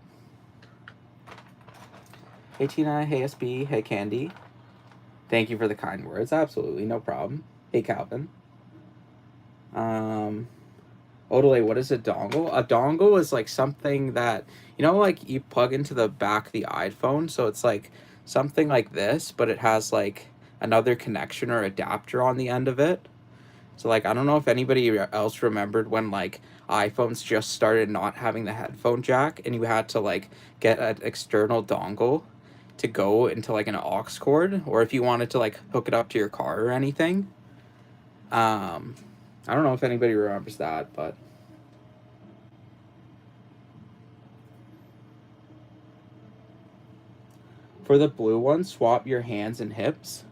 Hey Tina, hey SB, hey Candy. Thank you for the kind words. Absolutely, no problem. Hey Calvin. Odele, what is a dongle? A dongle is like something that, you know, like you plug into the back of the iPhone. So it's like something like this, but it has like another connection or adapter on the end of it. So like, I don't know if anybody else remembered when like iPhones just started not having the headphone jack, and you had to like get an external dongle to go into like an aux cord, or if you wanted to like hook it up to your car or anything. I don't know if anybody remembers that, but for the blue one, swap your hands and hips.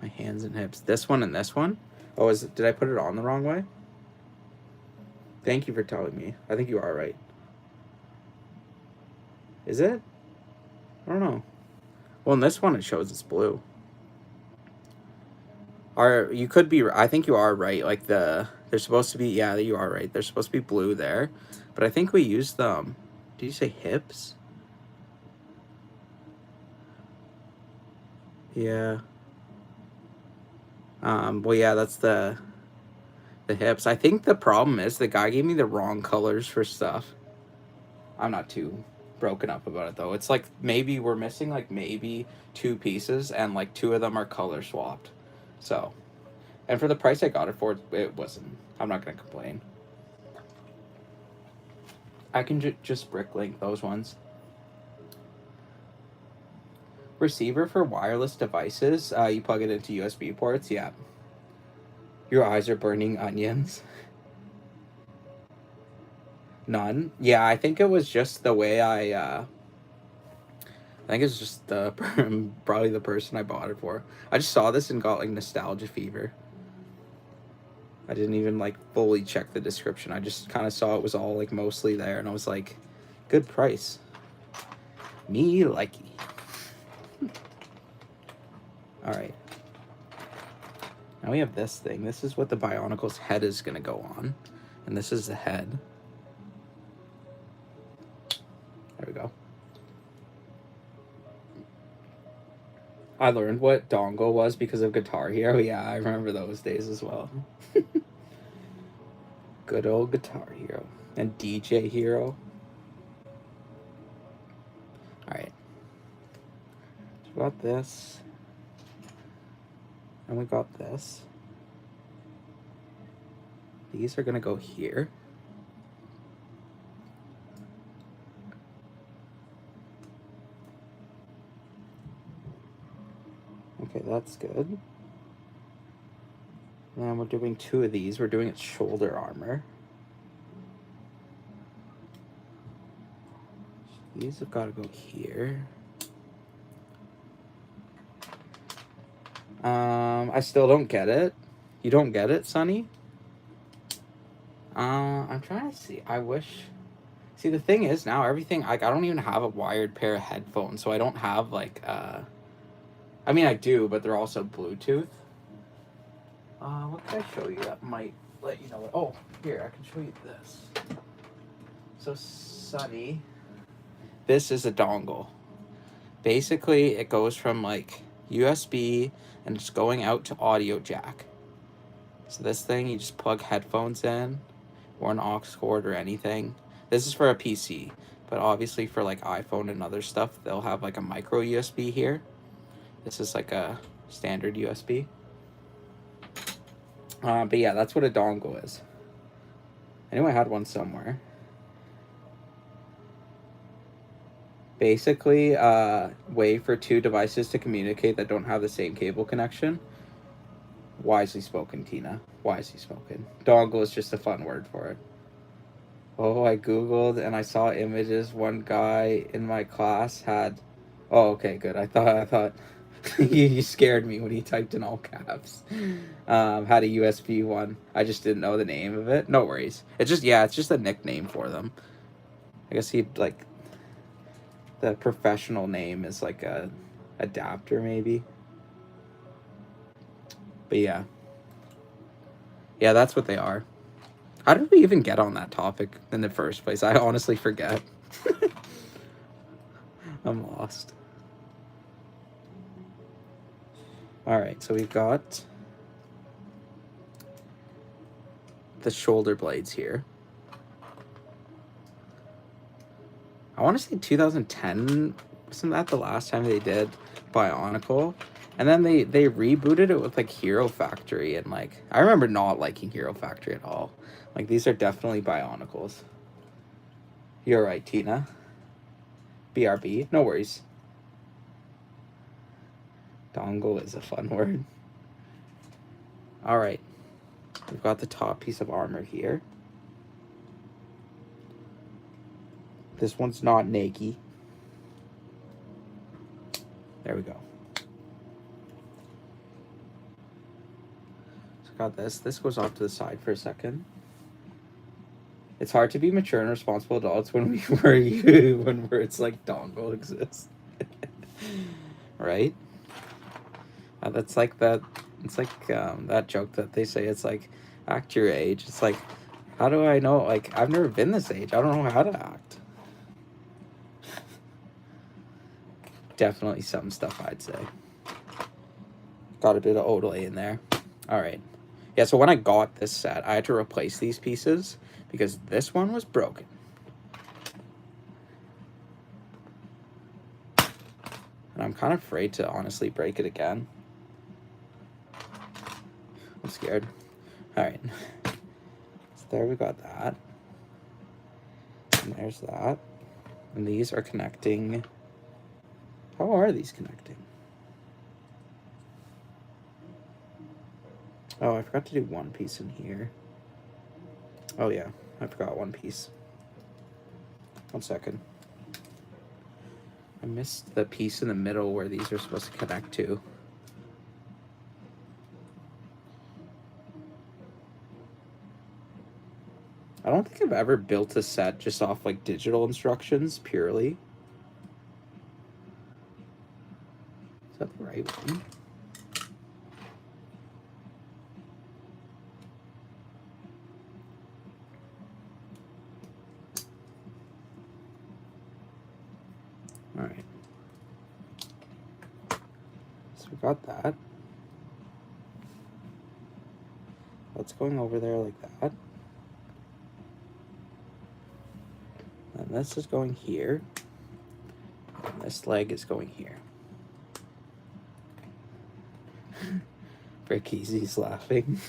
My hands and hips. This one and this one. Oh, did I put it on the wrong way? Thank you for telling me. I think you are right. Is it? I don't know. Well, in this one it shows it's blue. You could be, I think you are right. Like they're supposed to be, yeah, you are right. They're supposed to be blue there. But I think we used them. Did you say hips? Yeah. Well, yeah, that's the hips. I think the problem is the guy gave me the wrong colors for stuff. I'm not too broken up about it though. It's like maybe we're missing like maybe 2 pieces, and like 2 of them are color swapped. So, and for the price I got it for, it wasn't. I'm not gonna complain. I can just bricklink those ones. Receiver for wireless devices. You plug it into USB ports. Yeah. Your eyes are burning onions. None. Yeah, I think it was just the way I think it's just the probably the person I bought it for. I just saw this and got like nostalgia fever. I didn't even like fully check the description. I just kind of saw it was all like mostly there, and I was like, good price. Me likey. All right. Now we have this thing. This is what the Bionicle's head is gonna go on, and this is the head. There we go. I learned what dongle was because of Guitar Hero. Yeah, I remember those days as well. Good old Guitar Hero and DJ Hero. Alright. So we got this. And we got this. These are going to go here. Okay, that's good. And we're doing 2 of these. We're doing its shoulder armor. These have got to go here. I still don't get it. You don't get it, Sonny? I'm trying to see. I wish. See, the thing is now everything, like, I don't even have a wired pair of headphones, so I don't have like I mean, I do, but they're also Bluetooth. What can I show you that might let you know what? Oh, here, I can show you this. So Sunny, this is a dongle. Basically, it goes from like USB and it's going out to audio jack. So this thing, you just plug headphones in or an aux cord or anything. This is for a PC, but obviously for like iPhone and other stuff, they'll have like a micro USB here. This is like a standard USB. But yeah, that's what a dongle is. I knew I had one somewhere. Basically, way for two devices to communicate that don't have the same cable connection. Wisely spoken, Tina. Wisely spoken. Dongle is just a fun word for it. Oh, I googled and I saw images. One guy in my class had. Oh, okay, good. I thought you scared me when he typed in all caps. Had a USB one. I just didn't know the name of it. No worries. It's just a nickname for them. I guess he'd like. The professional name is like a adapter maybe. But yeah, that's what they are. How did we even get on that topic in the first place? I honestly forget. I'm lost. All right, so we've got the shoulder blades here. I want to say 2010, wasn't that the last time they did Bionicle? And then they rebooted it with like Hero Factory, and like I remember not liking Hero Factory at all. Like these are definitely Bionicles. You're right, Tina. BRB, no worries. Dongle is a fun word. All right, we've got the top piece of armor here. This one's not Nike. There we go. So got this. This goes off to the side for a second. It's hard to be mature and responsible adults when when words like dongle exist. Right? That's like that. It's like that joke that they say. It's like act your age. It's like, how do I know? Like I've never been this age. I don't know how to act. Definitely some stuff I'd say. Got a bit of Odelay in there. All right. Yeah, so when I got this set, I had to replace these pieces because this one was broken. And I'm kind of afraid to honestly break it again. I'm scared. All right. So there we got that. And there's that. And these are connecting. How are these connecting? Oh, I forgot to do one piece in here. Oh yeah, I forgot one piece. 1 second. I missed the piece in the middle where these are supposed to connect to. I don't think I've ever built a set just off like digital instructions purely. Is that the right one? All right. So we got that. That's going over there like that. And this is going here. And this leg is going here. Frick, he's laughing.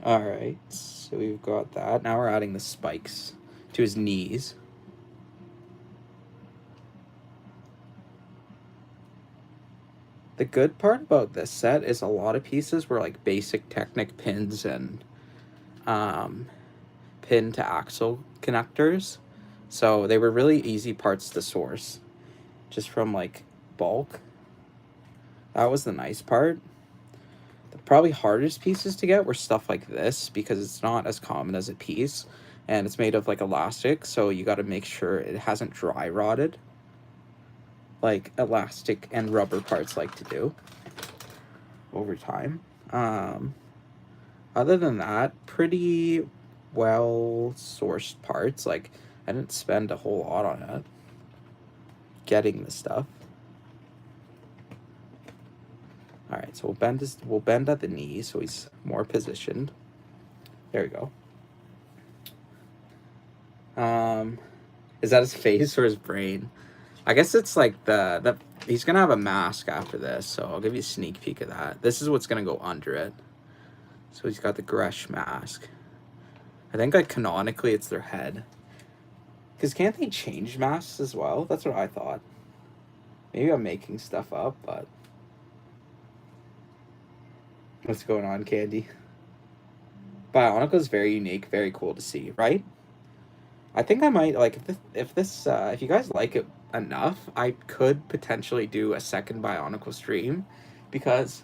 All right, so we've got that. Now we're adding the spikes to his knees. The good part about this set is a lot of pieces were like basic Technic pins and pin to axle connectors. So they were really easy parts to source just from like bulk. That was the nice part. The probably hardest pieces to get were stuff like this because it's not as common as a piece and it's made of like elastic, so you got to make sure it hasn't dry rotted like elastic and rubber parts like to do over time. Other than that, pretty well-sourced parts. Like, I didn't spend a whole lot on it. Getting the stuff. All right, so we'll bend at the knee so he's more positioned. There we go. Is that his face or his brain? I guess it's like the he's gonna have a mask after this, so I'll give you a sneak peek of that. This is what's gonna go under it. So he's got the Gresh mask. I think like canonically it's their head. Because can't they change masks as well? That's what I thought. Maybe I'm making stuff up, but what's going on, Candy? Bionicle is very unique, very cool to see, right? I think I might like if you guys like it enough, I could potentially do a second Bionicle stream, because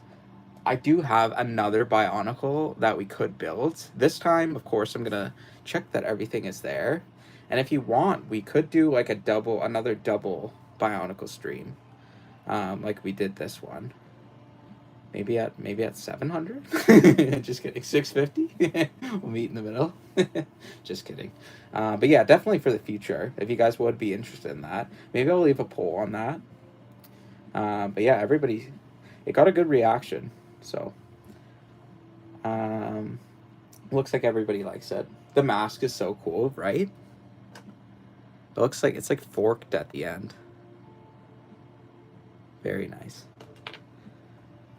I do have another Bionicle that we could build. This time, of course, I'm gonna check that everything is there, and if you want, we could do like another double Bionicle stream, like we did this one. Maybe at 700. Just kidding. 650. We'll meet in the middle. Just kidding. But yeah, definitely for the future, if you guys would be interested in that, maybe I'll leave a poll on that. But yeah, it got a good reaction. So looks like everybody likes it. The mask is so cool, right? It looks like it's like forked at the end. Very nice.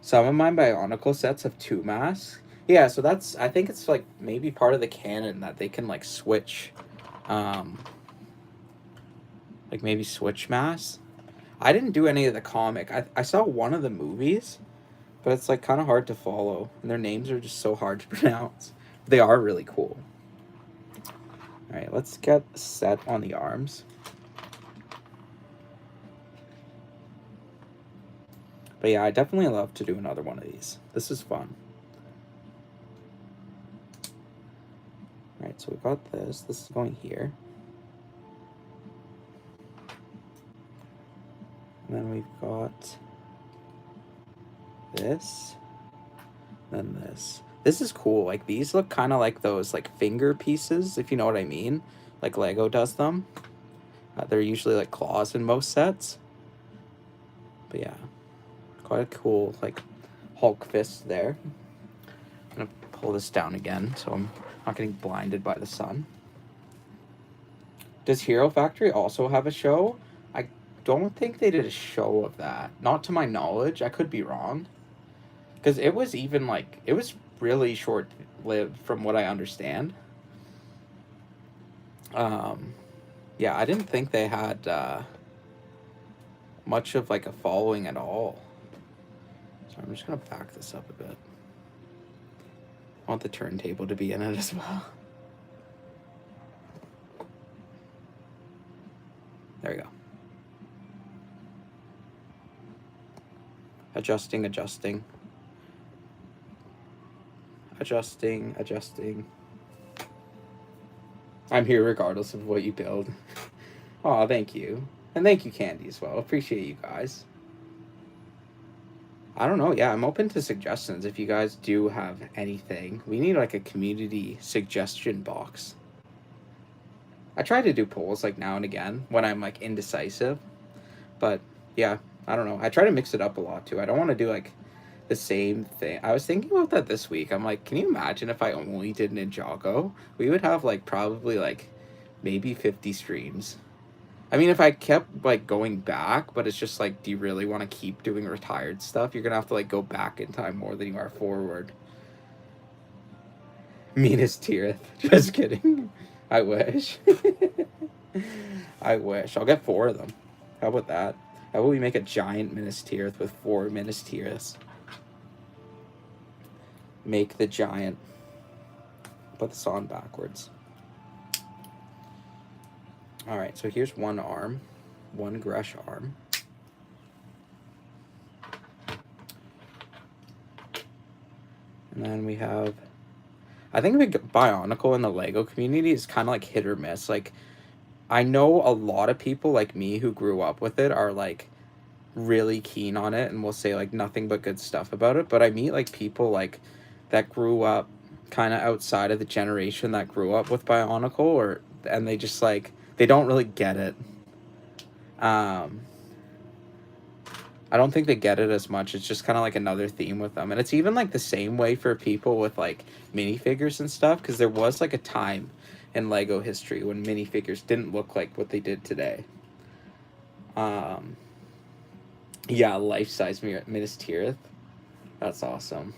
Some of my Bionicle sets have 2 masks. Yeah, so I think it's like maybe part of the canon that they can like switch, like maybe switch masks. I didn't do any of the comic. I saw one of the movies, but it's like kind of hard to follow, and their names are just so hard to pronounce. They are really cool. All right, let's get set on the arms. But yeah, I definitely love to do another one of these. This is fun. All right, so we got this. This is going here. And then we've got this. Then this. This is cool. Like, these look kind of like those like finger pieces, if you know what I mean. Like Lego does them. They're usually like claws in most sets. But yeah. Quite a cool like Hulk fist there. I'm gonna pull this down again so I'm not getting blinded by the sun. Does Hero Factory also have a show? I don't think they did a show of that. Not to my knowledge. I could be wrong. Because it was even like, it was really short-lived from what I understand. Yeah, I didn't think they had much of like a following at all. So I'm just going to back this up a bit. I want the turntable to be in it as well. There we go. Adjusting. I'm here regardless of what you build. Oh, thank you. And thank you, Candy, as well. Appreciate you guys. I don't know. Yeah, I'm open to suggestions if you guys do have anything. We need like a community suggestion box. I try to do polls like now and again when I'm like indecisive. But yeah, I don't know. I try to mix it up a lot too. I don't want to do like the same thing. I was thinking about that this week. I'm like, can you imagine if I only did Ninjago? We would have like probably like maybe 50 streams. I mean, if I kept like going back, but it's just like, do you really want to keep doing retired stuff? You're gonna have to like go back in time more than you are forward. Meanest Tirith. Just kidding. I wish. I wish. I'll get 4 of them. How about that? How about we make a giant Minas Tirith with 4 Minas Tiriths? Make the giant. Put this on backwards. Alright, so here's one arm. One Gresh arm. And then we have... I think the Bionicle in the Lego community is kind of like hit or miss. Like, I know a lot of people like me who grew up with it are like really keen on it and will say like nothing but good stuff about it. But I meet like people like that grew up kind of outside of the generation that grew up with Bionicle, and they just like they don't really get it. I don't think they get it as much. It's just kind of like another theme with them. And it's even like the same way for people with like minifigures and stuff, because there was like a time in Lego history when minifigures didn't look like what they did today. Yeah, life-size Minas Tirith. That's awesome.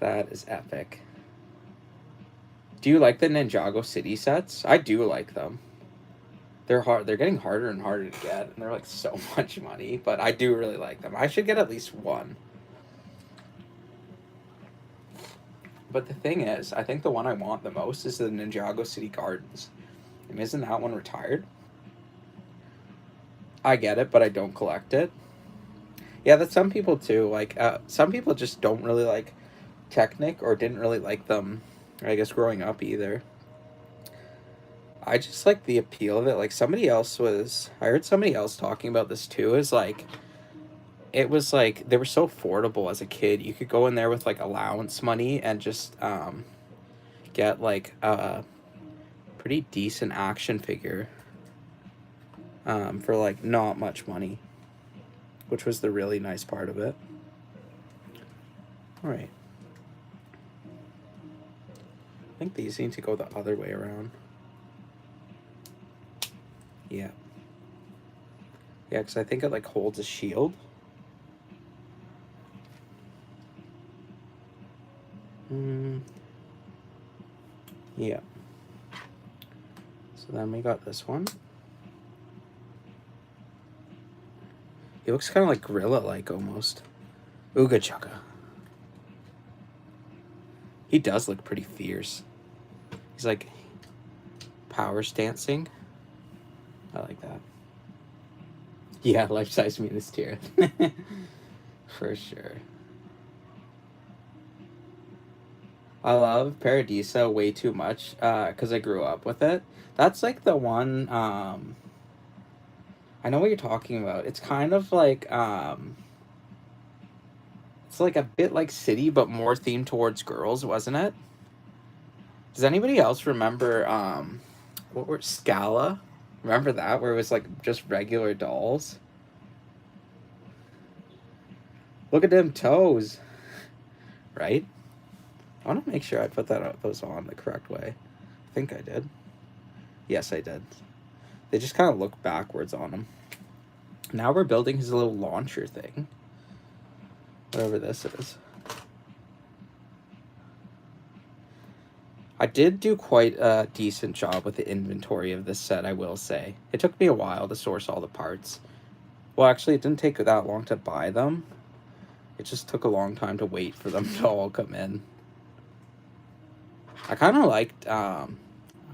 That is epic. Do you like the Ninjago City sets? I do like them. They're hard. They're getting harder and harder to get, and they're like so much money. But I do really like them. I should get at least one. But the thing is, I think the one I want the most is the Ninjago City Gardens. And isn't that one retired? I get it, but I don't collect it. Yeah, that's some people too. Like, some people just don't really like Technic or didn't really like them, I guess, growing up either. I just like the appeal of it. Like, I heard somebody else talking about this too, is like, it was like, they were so affordable as a kid. You could go in there with like allowance money and just get like a pretty decent action figure for like not much money, which was the really nice part of it. All right. I think these need to go the other way around. Yeah. Yeah, because I think it like holds a shield. Yeah. So then we got this one. He looks kind of like gorilla-like almost. Ooga chugga. He does look pretty fierce. He's like power stancing. I like that. Yeah, life-size Minas Tirith. For sure. I love Paradisa way too much because I grew up with it. That's like the one, I know what you're talking about. It's kind of like, it's like a bit like City, but more themed towards girls, wasn't it? Does anybody else remember, what were Scala? Remember that, where it was like just regular dolls? Look at them toes, right? I want to make sure I put those on the correct way. I think I did. Yes, I did. They just kind of look backwards on him. Now we're building his little launcher thing. Whatever this is. I did do quite a decent job with the inventory of this set, I will say. It took me a while to source all the parts. Well, actually, it didn't take that long to buy them. It just took a long time to wait for them to all come in. I kind of liked, I'm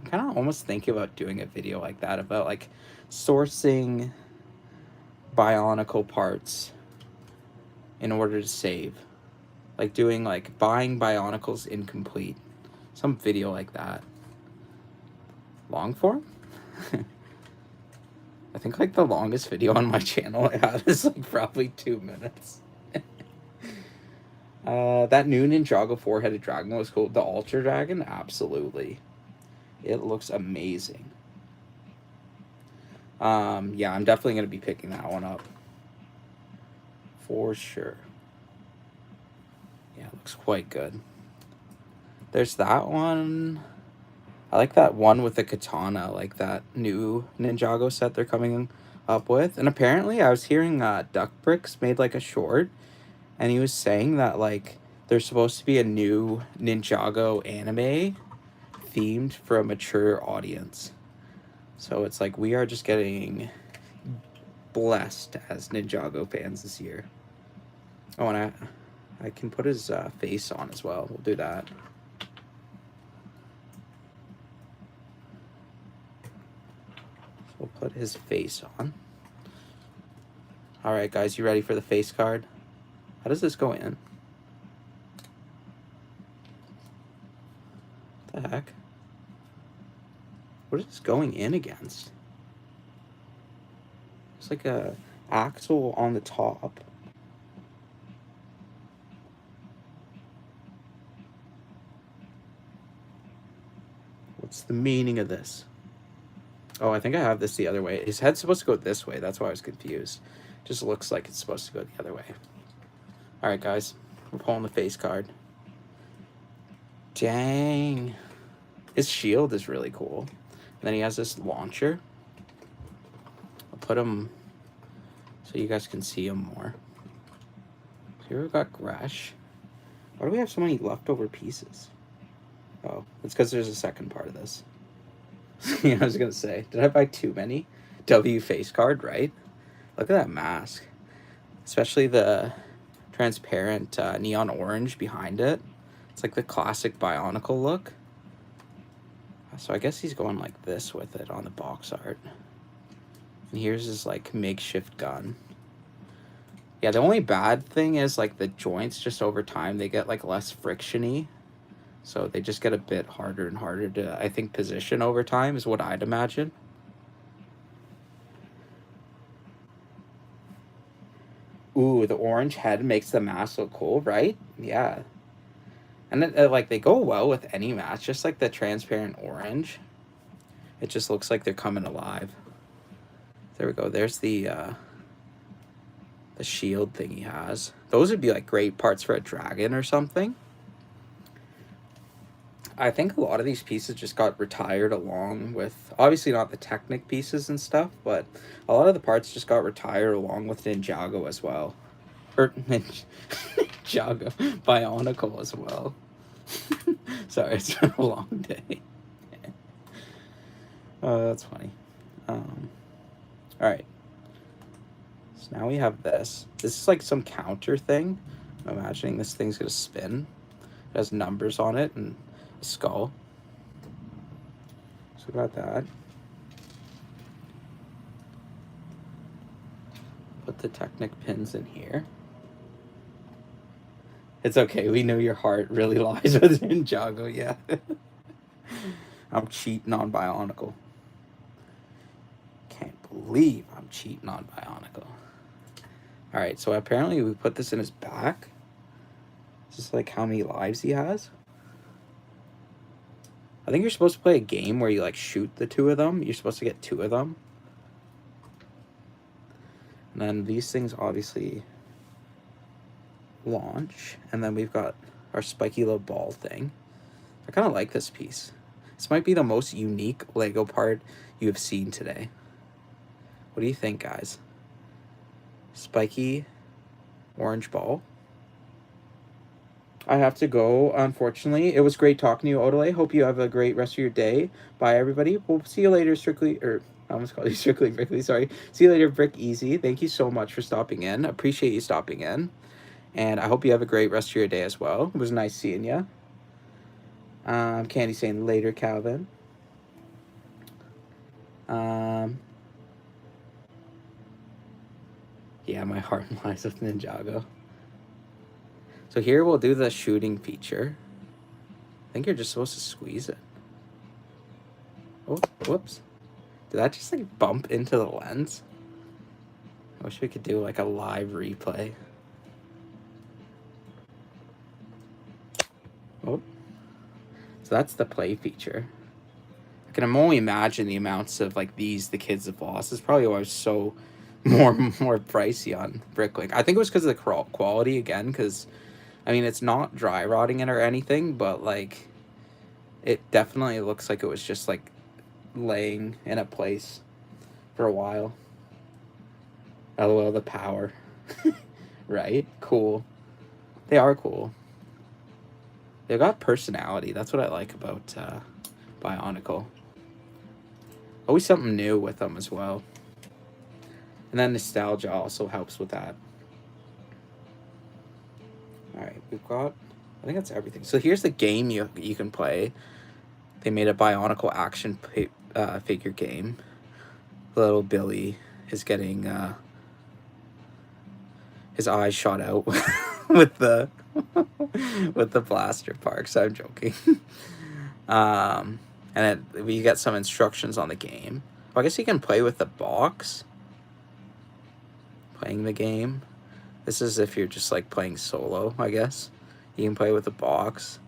kind of almost thinking about doing a video like that, about like sourcing Bionicle parts in order to save. Like doing like buying Bionicles incomplete. Some video like that. Long form? I think like the longest video on my channel I have is like probably 2 minutes. That new Ninjago 4-headed dragon was cool. The Ultra Dragon? Absolutely. It looks amazing. Yeah, I'm definitely going to be picking that one up. For sure. Yeah, it looks quite good. There's that one. I like that one with the katana, like that new Ninjago set they're coming up with. And apparently I was hearing Duck Bricks made like a short, and he was saying that like there's supposed to be a new Ninjago anime themed for a mature audience. So it's like we are just getting blessed as Ninjago fans this year. Oh, and I can put his face on as well. We'll do that. We'll put his face on. Alright, guys, you ready for the face card? How does this go in? What the heck? What is this going in against? It's like a axle on the top. What's the meaning of this? Oh, I think I have this the other way. His head's supposed to go this way. That's why I was confused. Just looks like it's supposed to go the other way. All right, guys. We're pulling the face card. Dang. His shield is really cool. And then he has this launcher. I'll put him so you guys can see him more. Here we've got Gresh. Why do we have so many leftover pieces? Oh, it's because there's a second part of this. Yeah, I was going to say, did I buy too many? W face card, right? Look at that mask. Especially the transparent neon orange behind it. It's like the classic Bionicle look. So I guess he's going like this with it on the box art. And here's his like makeshift gun. Yeah, the only bad thing is like the joints just over time, they get like less friction-y. So they just get a bit harder and harder to, I think, position over time is what I'd imagine. Ooh, the orange head makes the mask look cool, right? Yeah. And then, like, they go well with any mask, just like the transparent orange. It just looks like they're coming alive. There we go. There's the shield thing he has. Those would be, like, great parts for a dragon or something. I think a lot of these pieces just got retired along with, obviously not the Technic pieces and stuff, but a lot of the parts just got retired along with Ninjago as well. Or Ninjago, Bionicle as well. Sorry, it's been a long day. Oh, that's funny. Alright. So now we have this. This is like some counter thing. I'm imagining this thing's gonna spin. It has numbers on it and a skull. So we got that. Put the Technic pins in here. It's okay, we know your heart really lies with Ninjago, yeah. I'm cheating on Bionicle. Can't believe I'm cheating on Bionicle. Alright, so apparently we put this in his back. Is this like how many lives he has? I think you're supposed to play a game where you like shoot the two of them. You're supposed to get two of them. And then these things obviously launch. And then we've got our spiky little ball thing. I kind of like this piece. This might be the most unique Lego part you have seen today. What do you think, guys? Spiky orange ball. I have to go, unfortunately. It was great talking to you, Odelay. Hope you have a great rest of your day. Bye, everybody. We'll see you later, Strictly, or I almost called you Strictly Brickley, sorry. See you later, Brick Easy. Thank you so much for stopping in. Appreciate you stopping in. And I hope you have a great rest of your day as well. It was nice seeing you. Candy saying later, Calvin. Yeah, my heart lies with Ninjago. So here we'll do the shooting feature. I think you're just supposed to squeeze it. Oh, whoops. Did that just like bump into the lens? I wish we could do like a live replay. Oh. So that's the play feature. I can only imagine the amounts of like these the kids have lost. It's probably why it's so more pricey on Bricklink. I think it was because of the quality again, because I mean, it's not dry rotting it or anything, but like it definitely looks like it was just like laying in a place for a while. LOL, the power. Right? Cool. They are cool. They've got personality. That's what I like about Bionicle. Always something new with them as well. And then nostalgia also helps with that. Alright, we've got, I think that's everything. So here's the game you can play. They made a Bionicle action figure game. Little Billy is getting his eyes shot out with the blaster parks. I'm joking. And we get some instructions on the game. Well, I guess you can play with the box. Playing the game. This is if you're just like playing solo, I guess. You can play with the box.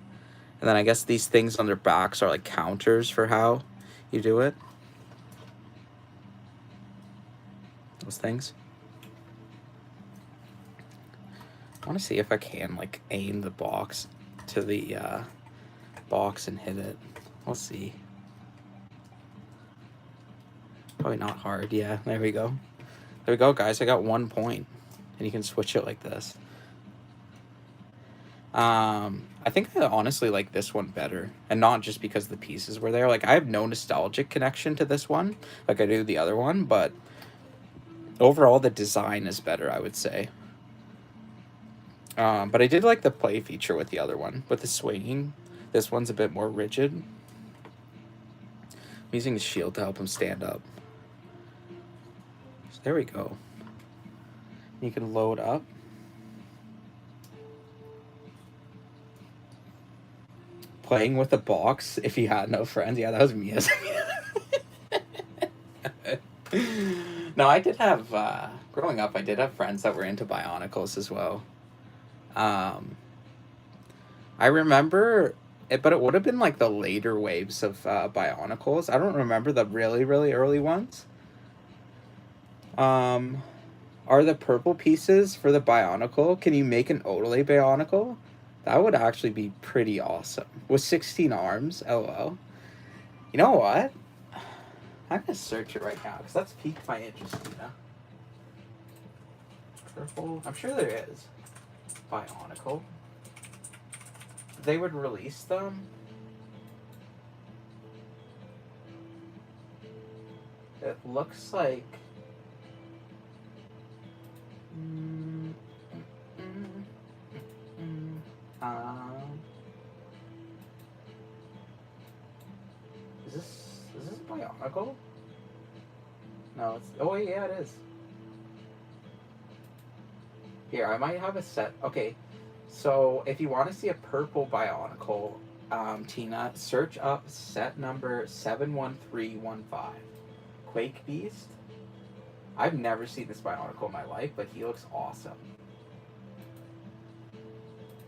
And then I guess these things on their backs are like counters for how you do it. Those things. I want to see if I can like aim the box to the box and hit it. We'll see. Probably not hard. Yeah, there we go. There we go, guys. I got 1 point. And you can switch it like this. I think I honestly like this one better. And not just because the pieces were there. Like, I have no nostalgic connection to this one, like I do the other one. But overall, the design is better, I would say. But I did like the play feature with the other one. With the swinging. This one's a bit more rigid. I'm using the shield to help him stand up. So there we go. You can load up. Playing with a box if you had no friends. Yeah, that was me. No, I did have, growing up, I did have friends that were into Bionicles as well. I remember it, but it would have been like the later waves of Bionicles. I don't remember the really, really early ones. Are the purple pieces for the Bionicle? Can you make an Odelay Bionicle? That would actually be pretty awesome. With 16 arms, LOL. You know what? I'm gonna search it right now, because that's piqued my interest, you know? Purple, I'm sure there is. Bionicle. They would release them. It looks like... Is this Bionicle? No, it's... Oh, yeah, it is. Here, I might have a set... Okay, so if you want to see a purple Bionicle, Tina, search up set number 71315. Quake Beast. I've never seen this Bionicle in my life, but he looks awesome.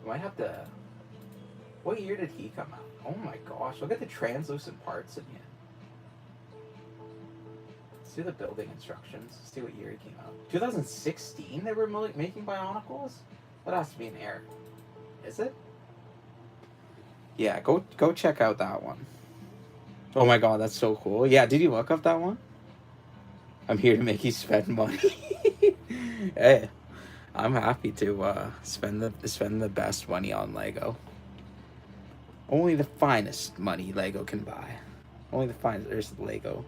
I might have to... What year did he come out? Oh my gosh, look at the translucent parts in here. Let's do the building instructions. See what year he came out. 2016 they were making Bionicles? That has to be an error. Is it? Yeah, go check out that one. Oh my god, that's so cool. Yeah, did you look up that one? I'm here to make you spend money. Hey, I'm happy to spend the best money on Lego. Only the finest money Lego can buy. Only the finest. There's Lego.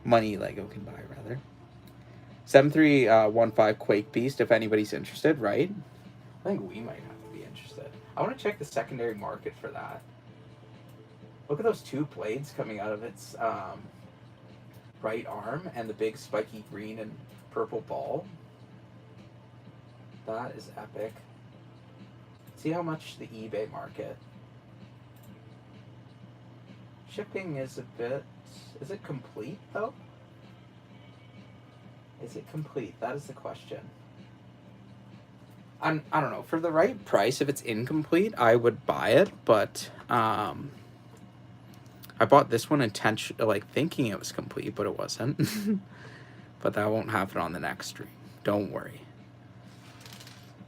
Money Lego can buy, rather. 7315 Quake Beast, if anybody's interested, right? I think we might have to be interested. I want to check the secondary market for that. Look at those two blades coming out of its right arm and the big spiky green and purple ball. That is epic. See how much the eBay market. Shipping is a bit... Is it complete, though? Is it complete? That is the question. I don't know. For the right price, if it's incomplete, I would buy it. But I bought this one thinking it was complete, but it wasn't. But that won't happen on the next stream. Don't worry.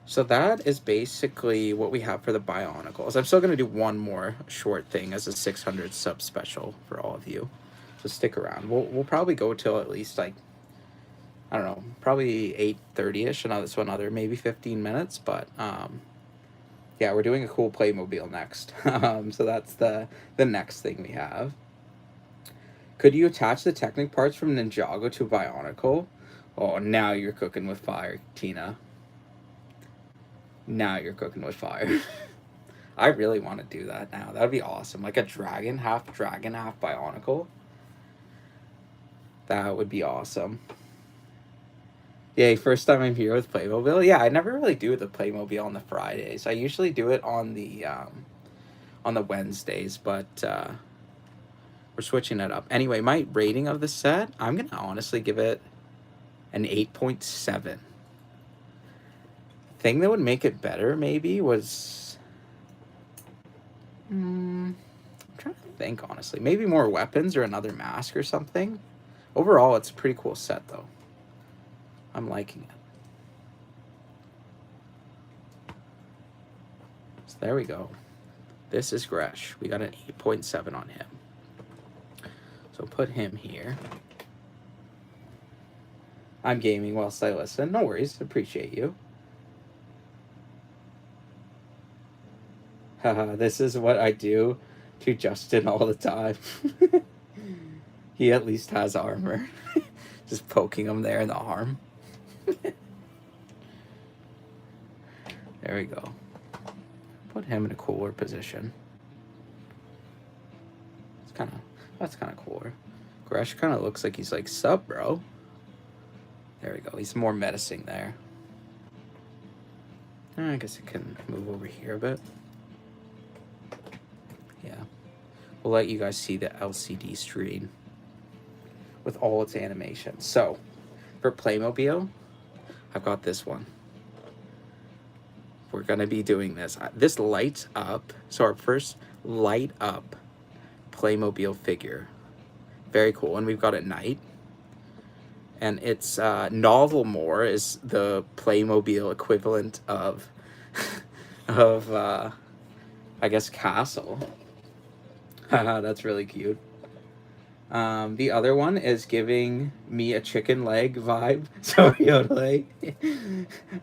So that is basically what we have for the Bionicles. I'm still going to do one more short thing as a 600 sub special for all of you. So stick around. We'll probably go till at least, like, I don't know, probably 8:30ish, another maybe 15 minutes. But yeah, we're doing a cool Playmobil next. So that's the next thing we have. Could you attach the Technic parts from Ninjago to Bionicle? Oh, now you're cooking with fire, Tina. Now you're cooking with fire. I really want to do that now. That would be awesome. Like a half dragon, half Bionicle. That would be awesome. Yay, first time I'm here with Playmobil. Yeah, I never really do the Playmobil on the Fridays. I usually do it on the Wednesdays, but we're switching it up. Anyway, my rating of the set, I'm going to honestly give it an 8.7. Thing that would make it better maybe was I'm trying to think, honestly. Maybe more weapons or another mask or something. Overall, it's a pretty cool set, though. I'm liking it. So there we go. This is Gresh. We got an 8.7 on him. So put him here. I'm gaming whilst I listen. No worries. Appreciate you. Haha, this is what I do to Justin all the time. He at least has armor. Just poking him there in the arm. There we go. Put him in a cooler position. That's kind of cooler. Gresh kind of looks like he's like, sup, bro. There we go. He's more menacing there. I guess it can move over here a bit. Yeah. We'll let you guys see the LCD screen with all its animations. So, for Playmobil, I've got this one. We're going to be doing this. This lights up. So, our first light up Playmobil figure. Very cool. And we've got at night. And it's Novel More is the Playmobil equivalent of, I guess, Castle. That's really cute. The other one is giving me a chicken leg vibe. Sorry, Yodelay.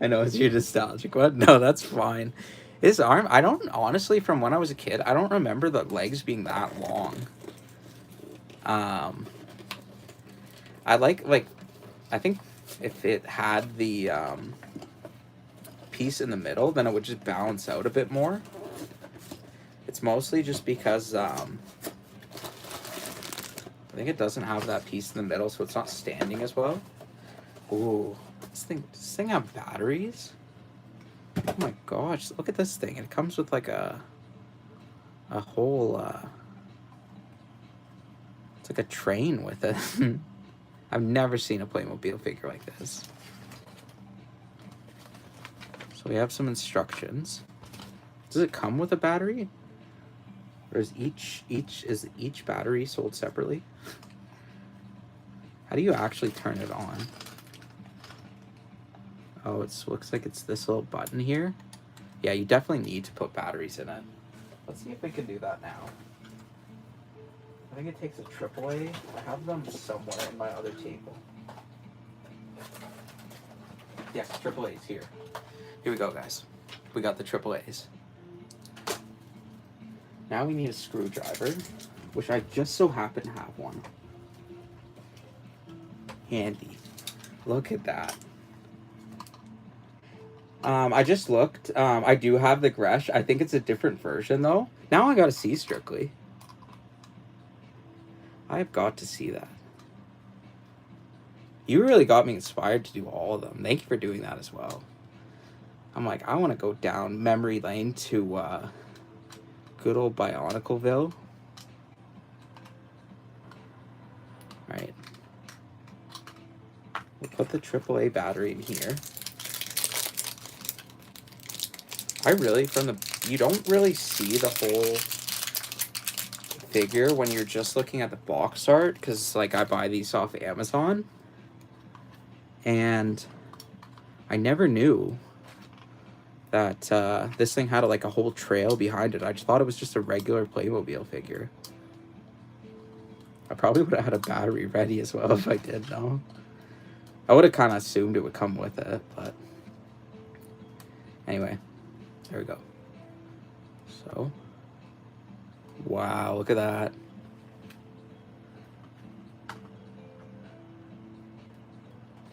I know it's your nostalgic one. No, that's fine. His arm, I don't, honestly, from when I was a kid, I don't remember the legs being that long. I think if it had the piece in the middle, then it would just balance out a bit more. It's mostly just because I think it doesn't have that piece in the middle, so it's not standing as well. Ooh, does this thing have batteries? Oh my gosh, look at this thing. It comes with like a whole it's like a train with it. I've never seen a Playmobil figure like this. So we have some instructions. Does it come with a battery? Or is each battery sold separately? How do you actually turn it on? Oh, it looks like it's this little button here. Yeah, you definitely need to put batteries in it. Let's see if we can do that now. I think it takes a AAA. I have them somewhere in my other table. Yes, AAA's here. Here we go, guys. We got the AAAs. Now we need a screwdriver, which I just so happen to have one. Handy. Look at that. I just looked. I do have the Gresh. I think it's a different version, though. Now I gotta see Strictly. I've got to see that. You really got me inspired to do all of them. Thank you for doing that as well. I'm like, I want to go down memory lane to good old Bionicleville. Alright. We'll put the AAA battery in here. You don't really see the whole figure when you're just looking at the box art, because like I buy these off Amazon, and I never knew that this thing had like a whole trail behind it. I just thought it was just a regular Playmobil figure. I probably would have had a battery ready as well if I did know. I would have kind of assumed it would come with it, but anyway, there we go. So, wow, look at that.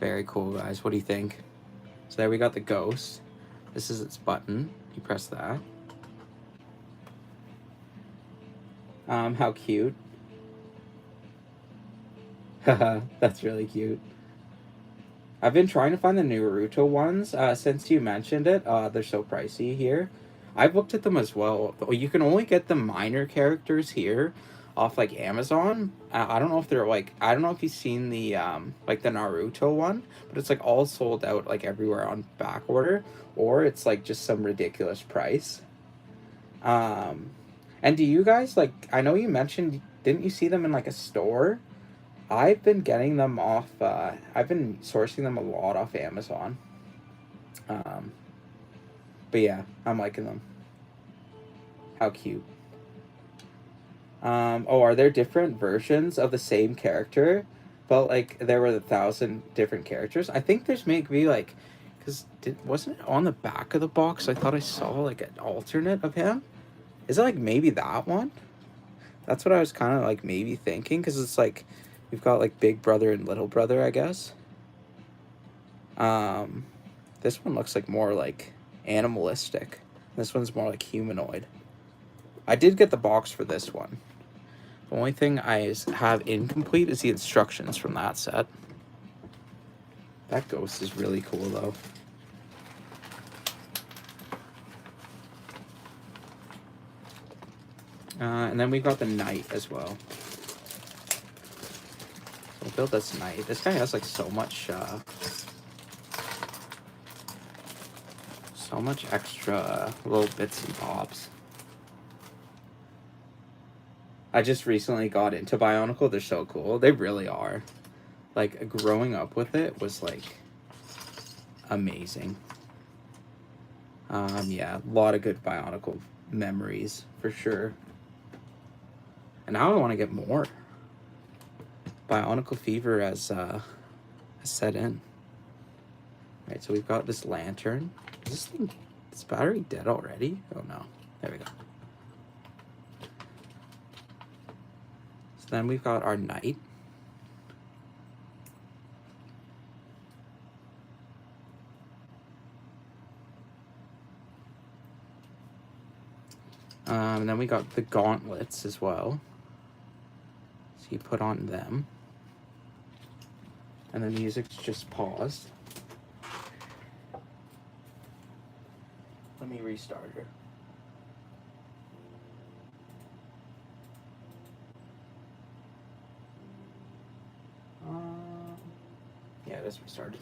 Very cool, guys. What do you think? So there we got the ghost. This is its button. You press that. How cute. Haha, that's really cute. I've been trying to find the Naruto ones since you mentioned it. They're so pricey here. I've looked at them as well. You can only get the minor characters here off like Amazon. I don't know if they're like, I don't know if you've seen the like the Naruto one, but it's like all sold out like everywhere on back order, or it's like just some ridiculous price. And And do you guys, like, I know you mentioned, didn't you see them in like a store? I've been getting them off, I've been sourcing them a lot off Amazon. Um, but yeah, I'm liking them. How cute. Oh, are there different versions of the same character? Felt like there were 1,000 different characters. I think there's maybe like, because wasn't it on the back of the box? I thought I saw like an alternate of him. Is it like maybe that one? That's what I was kind of like maybe thinking, because it's like we've got like Big Brother and Little Brother, I guess. Um, this one looks like more like animalistic. This one's more like humanoid. I did get the box for this one. The only thing I have incomplete is the instructions from that set. That ghost is really cool, though. And then we've got the knight as well. So we'll build this knight. This guy has like so much extra little bits and bobs. I just recently got into Bionicle. They're so cool. They really are. Like, growing up with it was, like, amazing. Yeah, a lot of good Bionicle memories, for sure. And now I want to get more. Bionicle fever has set in. Right, so we've got this lantern. Is this battery dead already? Oh, no. There we go. So then we've got our knight. And then we got the gauntlets as well. So you put on them. And the music's just paused. Let me restart her. Yeah, it is restarted.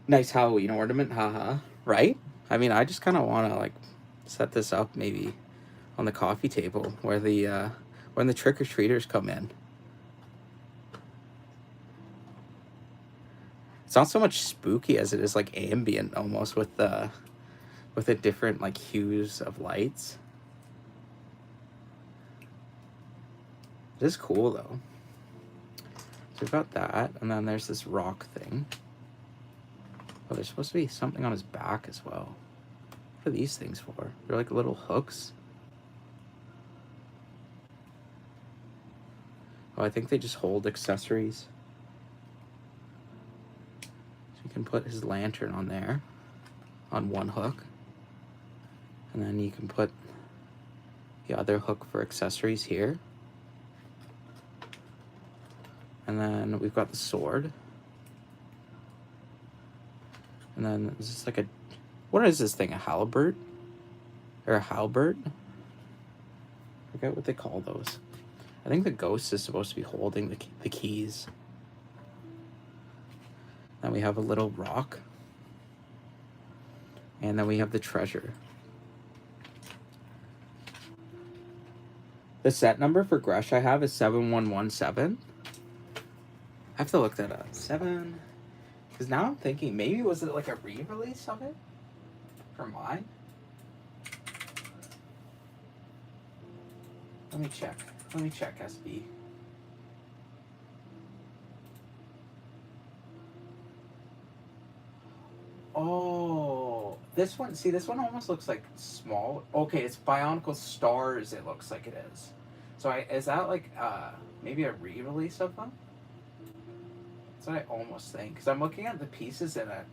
Nice Halloween ornament, haha. Right? I mean, I just kind of want to, like, set this up maybe on the coffee table where the when the trick-or-treaters come in. It's not so much spooky as it is like ambient almost with the different like hues of lights. It is cool though. So we've got that, and then there's this rock thing. Oh, there's supposed to be something on his back as well. What are these things for? They're like little hooks. Oh, I think they just hold accessories. So you can put his lantern on there, on one hook. And then you can put the other hook for accessories here. And then we've got the sword. And then is this like a, what is this thing, a halberd? Or a halberd? I forget what they call those. I think the ghost is supposed to be holding the keys. Then we have a little rock. And then we have the treasure. The set number for Gresh I have is 7117. I have to look that up. 7... Because now I'm thinking, maybe was it like a re-release of it? For mine? Let me check. Let me check, SB. Oh, this one, see, this one almost looks like small. Okay, it's Bionicle Stars, it looks like it is. So is that like maybe a re-release of them? That's what I almost think. Because I'm looking at the pieces in it,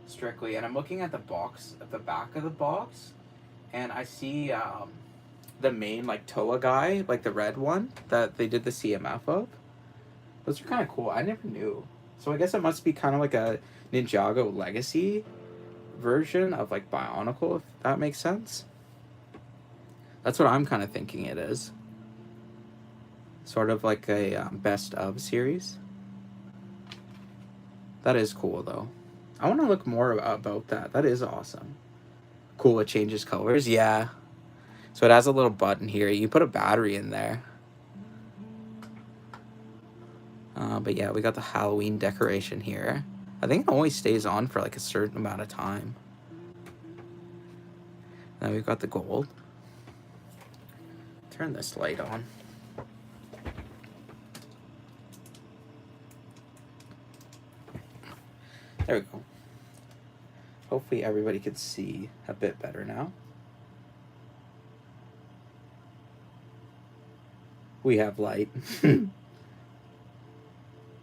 strictly, and I'm looking at the box, at the back of the box, and I see the main like Toa guy, like the red one that they did the CMF of. Those are kind of cool. I never knew. So I guess it must be kind of like a Ninjago Legacy version of like Bionicle, if that makes sense. That's what I'm kind of thinking it is. Sort of like a best of series. That is cool though. I want to look more about that. That is awesome. Cool, it changes colors. Yeah. So it has a little button here. You put a battery in there. But yeah, we got the Halloween decoration here. I think it only stays on for like a certain amount of time. Then we've got the gold. Turn this light on. There we go. Hopefully everybody can see a bit better now. We have light.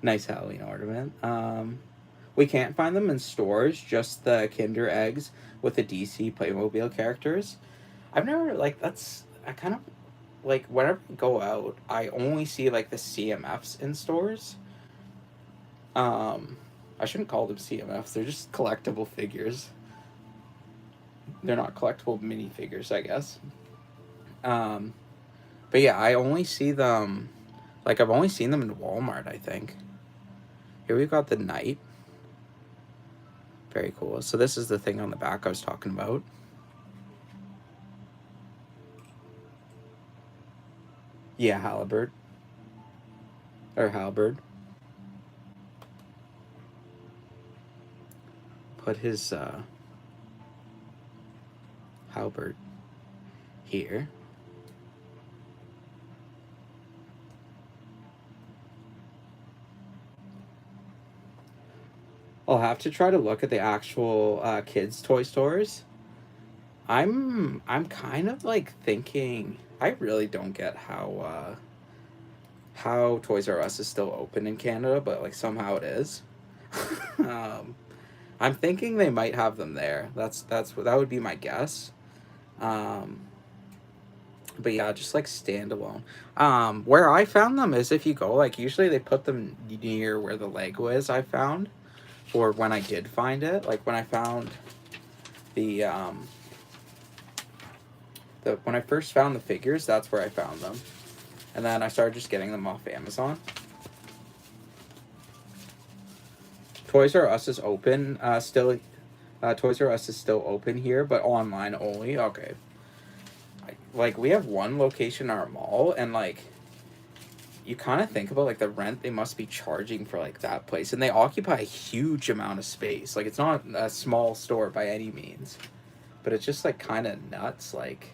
Nice Halloween ornament. We can't find them in stores, just the Kinder eggs with the DC Playmobil characters. I've never, like, I kind of, like, whenever I go out, I only see, like, the CMFs in stores. I shouldn't call them CMFs, they're just collectible figures. They're not collectible minifigures, I guess. But yeah, I only see them, like, I've only seen them in Walmart, I think. Here we've got the knight. Very cool. So this is the thing on the back I was talking about. Yeah, halberd. Or halberd. Put his halberd here. I'll have to try to look at the actual kids' toy stores. I'm kind of like thinking, I really don't get how Toys R Us is still open in Canada, but like somehow it is. I'm thinking they might have them there. That would be my guess. But yeah, just like standalone. Where I found them is if you go, like usually they put them near where the Lego is, I found. Or when I did find it, like when I found when I first found the figures, that's where I found them. And then I started just getting them off Amazon. Toys R Us is open still. Toys R Us is still open here, but online only. Okay. Like, we have one location in our mall, and like, you kind of think about like the rent they must be charging for like that place, and they occupy a huge amount of space. Like, it's not a small store by any means, but it's just like kind of nuts. Like,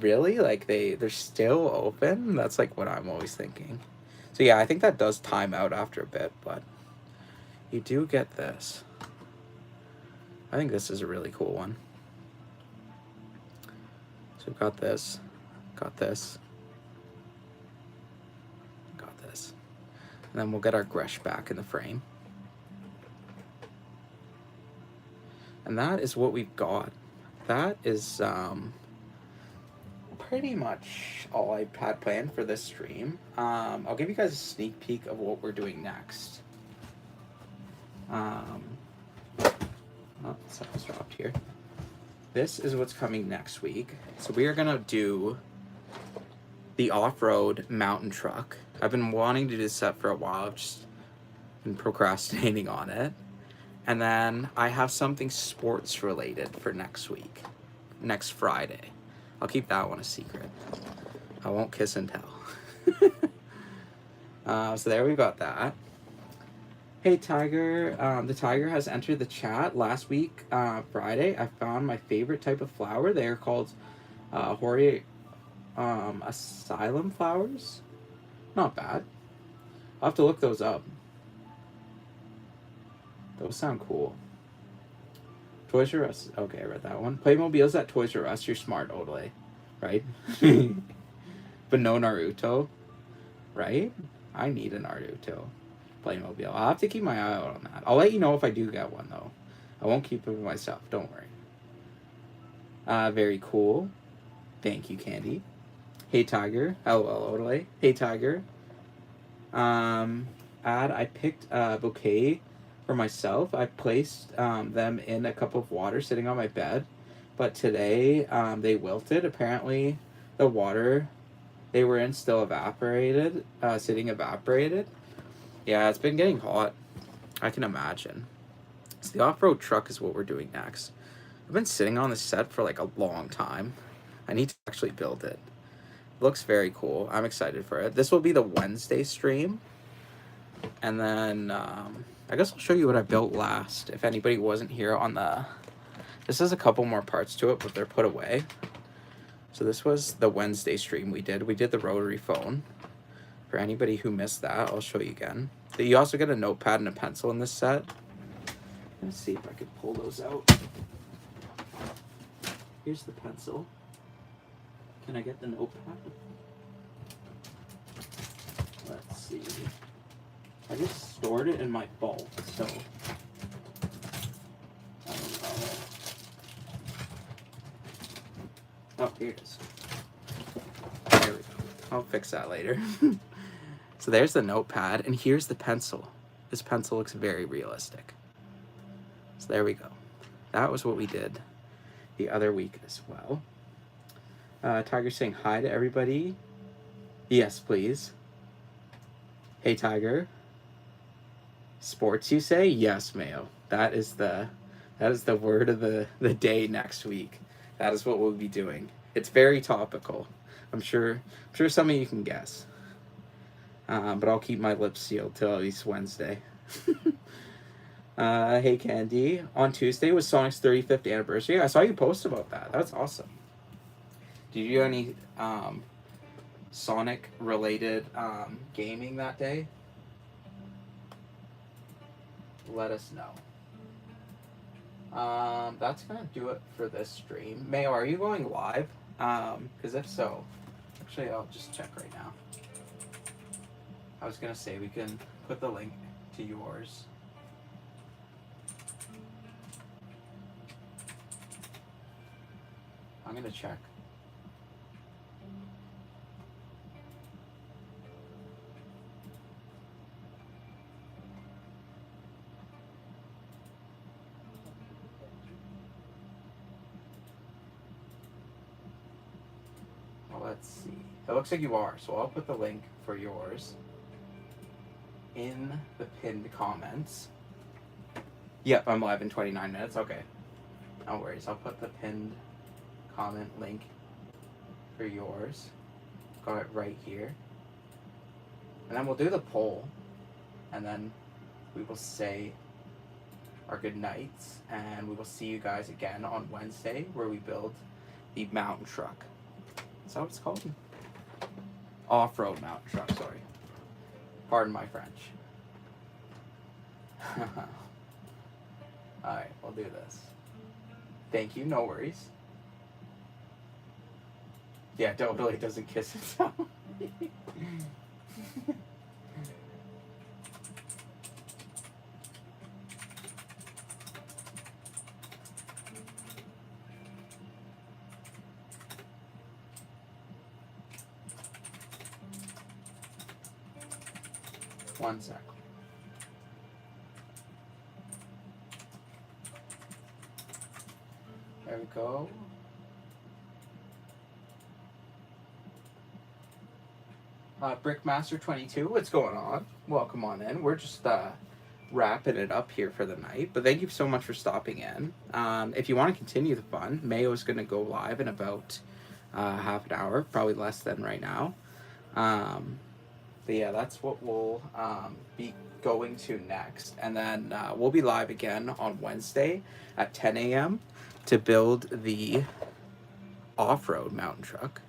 really, like they're still open. That's like what I'm always thinking. So yeah, I think that does time out after a bit, but you do get this. I think this is a really cool one. So we've got this, got this. And then we'll get our Gresh back in the frame. And that is what we've got. That is pretty much all I had planned for this stream. I'll give you guys a sneak peek of what we're doing next. Oh, something's dropped here. This is what's coming next week. So we are gonna do the off-road mountain truck. I've been wanting to do this set for a while. I've just been procrastinating on it. And then I have something sports related for next week, next Friday. I'll keep that one a secret. I won't kiss and tell. So there we got that. Hey Tiger, the Tiger has entered the chat. Last week, Friday, I found my favorite type of flower. They are called asylum flowers. Not bad. I'll have to look those up. Those sound cool. Toys R Us. Okay, I read that one. Playmobil's at Toys R Us. You're smart, Odele. Right? But no Naruto. Right? I need a Naruto Playmobil. I'll have to keep my eye out on that. I'll let you know if I do get one, though. I won't keep it myself. Don't worry. Very cool. Thank you, Candy. Hey Tiger. LOL, Odele. Hey Tiger. I picked a bouquet for myself. I placed them in a cup of water sitting on my bed. But today they wilted. Apparently the water they were in still evaporated. Evaporated. Yeah, it's been getting hot. I can imagine. So the off-road truck is what we're doing next. I've been sitting on this set for like a long time. I need to actually build it. Looks very cool. I'm excited for it. This will be the Wednesday stream. And then I guess I'll show you what I built last. If anybody wasn't here on the... This has a couple more parts to it, but they're put away. So this was the Wednesday stream we did. We did the rotary phone. For anybody who missed that, I'll show you again. You also get a notepad and a pencil in this set. Let's see if I could pull those out. Here's the pencil. Can I get the notepad? Let's see. I just stored it in my vault, so I don't know. Oh, here it is. There we go. I'll fix that later. So there's the notepad, and here's the pencil. This pencil looks very realistic. So there we go. That was what we did the other week as well. Tiger's saying hi to everybody. Yes, please. Hey, Tiger. Sports, you say? Yes, Mayo. That is the word of the day next week. That is what we'll be doing. It's very topical. I'm sure some of you can guess. But I'll keep my lips sealed till at least Wednesday. Hey, Candy. On Tuesday was Sonic's 35th anniversary. I saw you post about that. That's awesome. Did you do any Sonic-related gaming that day? Let us know. That's going to do it for this stream. Mayo, are you going live? Because if so... Actually, I'll just check right now. I was going to say we can put the link to yours. I'm going to check. Well, let's see. It looks like you are, so I'll put the link for yours in the pinned comments. Yep, I'm live in 29 minutes. Okay. No worries. I'll put the pinned comment link for yours. Got it right here. And then we'll do the poll. And then we will say our good nights. And we will see you guys again on Wednesday where we build the mountain truck. Is that what it's called? Off-road mountain truck, sorry. Pardon my French. Alright, we'll do this. Thank you, no worries. Yeah, Doughbilly doesn't kiss himself. One sec. There we go. Brickmaster 22, what's going on? Welcome on in. We're just wrapping it up here for the night, but thank you so much for stopping in. If you want to continue the fun, Mayo's going to go live in about half an hour, probably less than right now. But yeah, that's what we'll be going to next. And then we'll be live again on Wednesday at 10 a.m. to build the off-road mountain truck.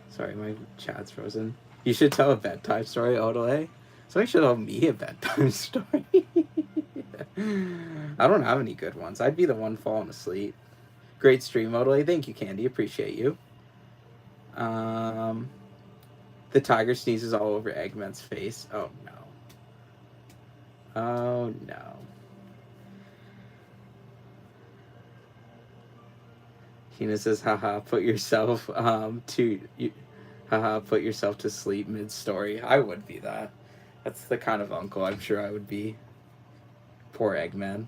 Sorry, my chat's frozen. You should tell a bedtime story, Odelay. Somebody should tell me a bedtime story. I don't have any good ones. I'd be the one falling asleep. Great stream, Odelay. Thank you, Candy. Appreciate you. The tiger sneezes all over Eggman's face. Oh, no. Oh, no. Tina says, haha, put yourself put yourself to sleep mid-story. I would be that. That's the kind of uncle I'm sure I would be. Poor Eggman.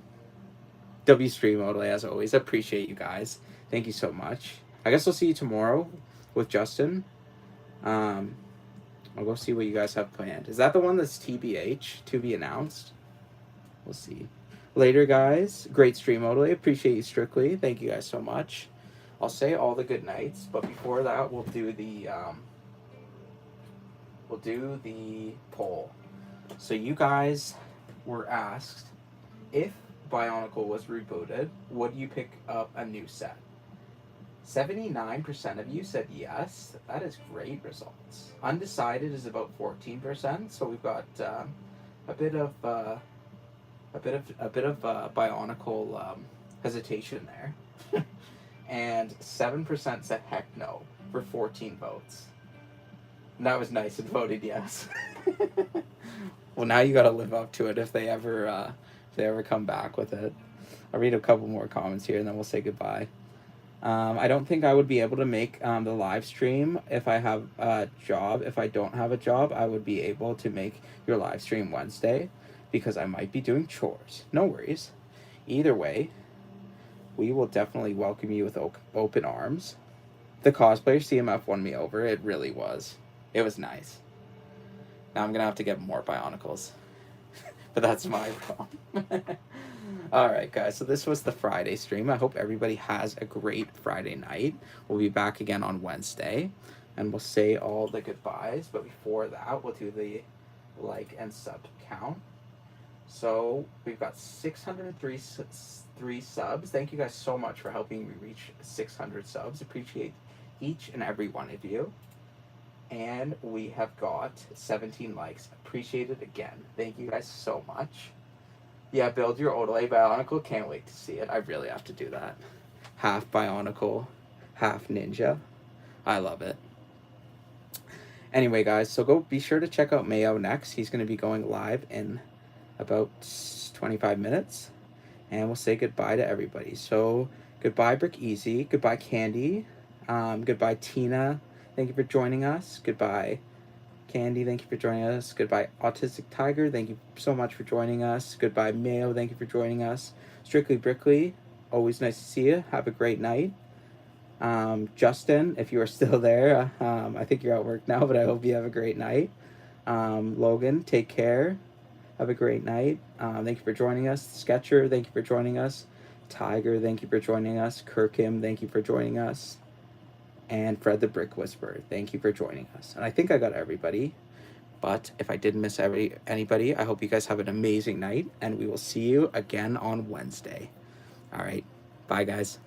W stream Odelay, as always. Appreciate you guys. Thank you so much. I guess I'll see you tomorrow with Justin. I'll go see what you guys have planned. Is that the one that's TBH, to be announced? We'll see. Later, guys. Great stream, Odile. Appreciate you, Strictly. Thank you guys so much. I'll say all the good nights, but before that, we'll do the poll. So you guys were asked if Bionicle was rebooted, would you pick up a new set? 79% of you said yes. That is great results. Undecided is about 14%, so we've got a bit of Bionicle hesitation there. And 7% said heck no for 14 votes. And that was nice and voted yes. Well, now you got to live up to it if they ever come back with it. I'll read a couple more comments here and then we'll say goodbye. I don't think I would be able to make the live stream if I have a job. If I don't have a job, I would be able to make your live stream Wednesday because I might be doing chores. No worries. Either way, we will definitely welcome you with open arms. The cosplayer CMF won me over. It really was. It was nice. Now I'm going to have to get more Bionicles. But that's my problem. Alright, guys. So this was the Friday stream. I hope everybody has a great Friday night. We'll be back again on Wednesday. And we'll say all the goodbyes. But before that, we'll do the like and sub count. So we've got 603 subs. Thank you guys so much for helping me reach 600 subs. Appreciate each and every one of you. And we have got 17 likes. Appreciate it again. Thank you guys so much. Yeah, build your Odile Bionicle. Can't wait to see it. I really have to do that. Half Bionicle, half Ninja. I love it. Anyway, guys, so go be sure to check out Mayo next. He's going to be going live in about 25 minutes. And we'll say goodbye to everybody. So goodbye, Brick Easy. Goodbye, Candy. Goodbye, Tina. Thank you for joining us. Goodbye, Candy. Thank you for joining us. Goodbye, Autistic Tiger. Thank you so much for joining us. Goodbye, Mayo. Thank you for joining us. Strictly Brickley. Always nice to see you. Have a great night. Justin, if you are still there, I think you're at work now, but I hope you have a great night. Logan, take care. Have a great night. Thank you for joining us. Sketcher, thank you for joining us. Tiger, thank you for joining us. Kirkham, thank you for joining us. And Fred the Brick Whisperer, thank you for joining us. And I think I got everybody. But if I did miss anybody, I hope you guys have an amazing night. And we will see you again on Wednesday. All right. Bye, guys.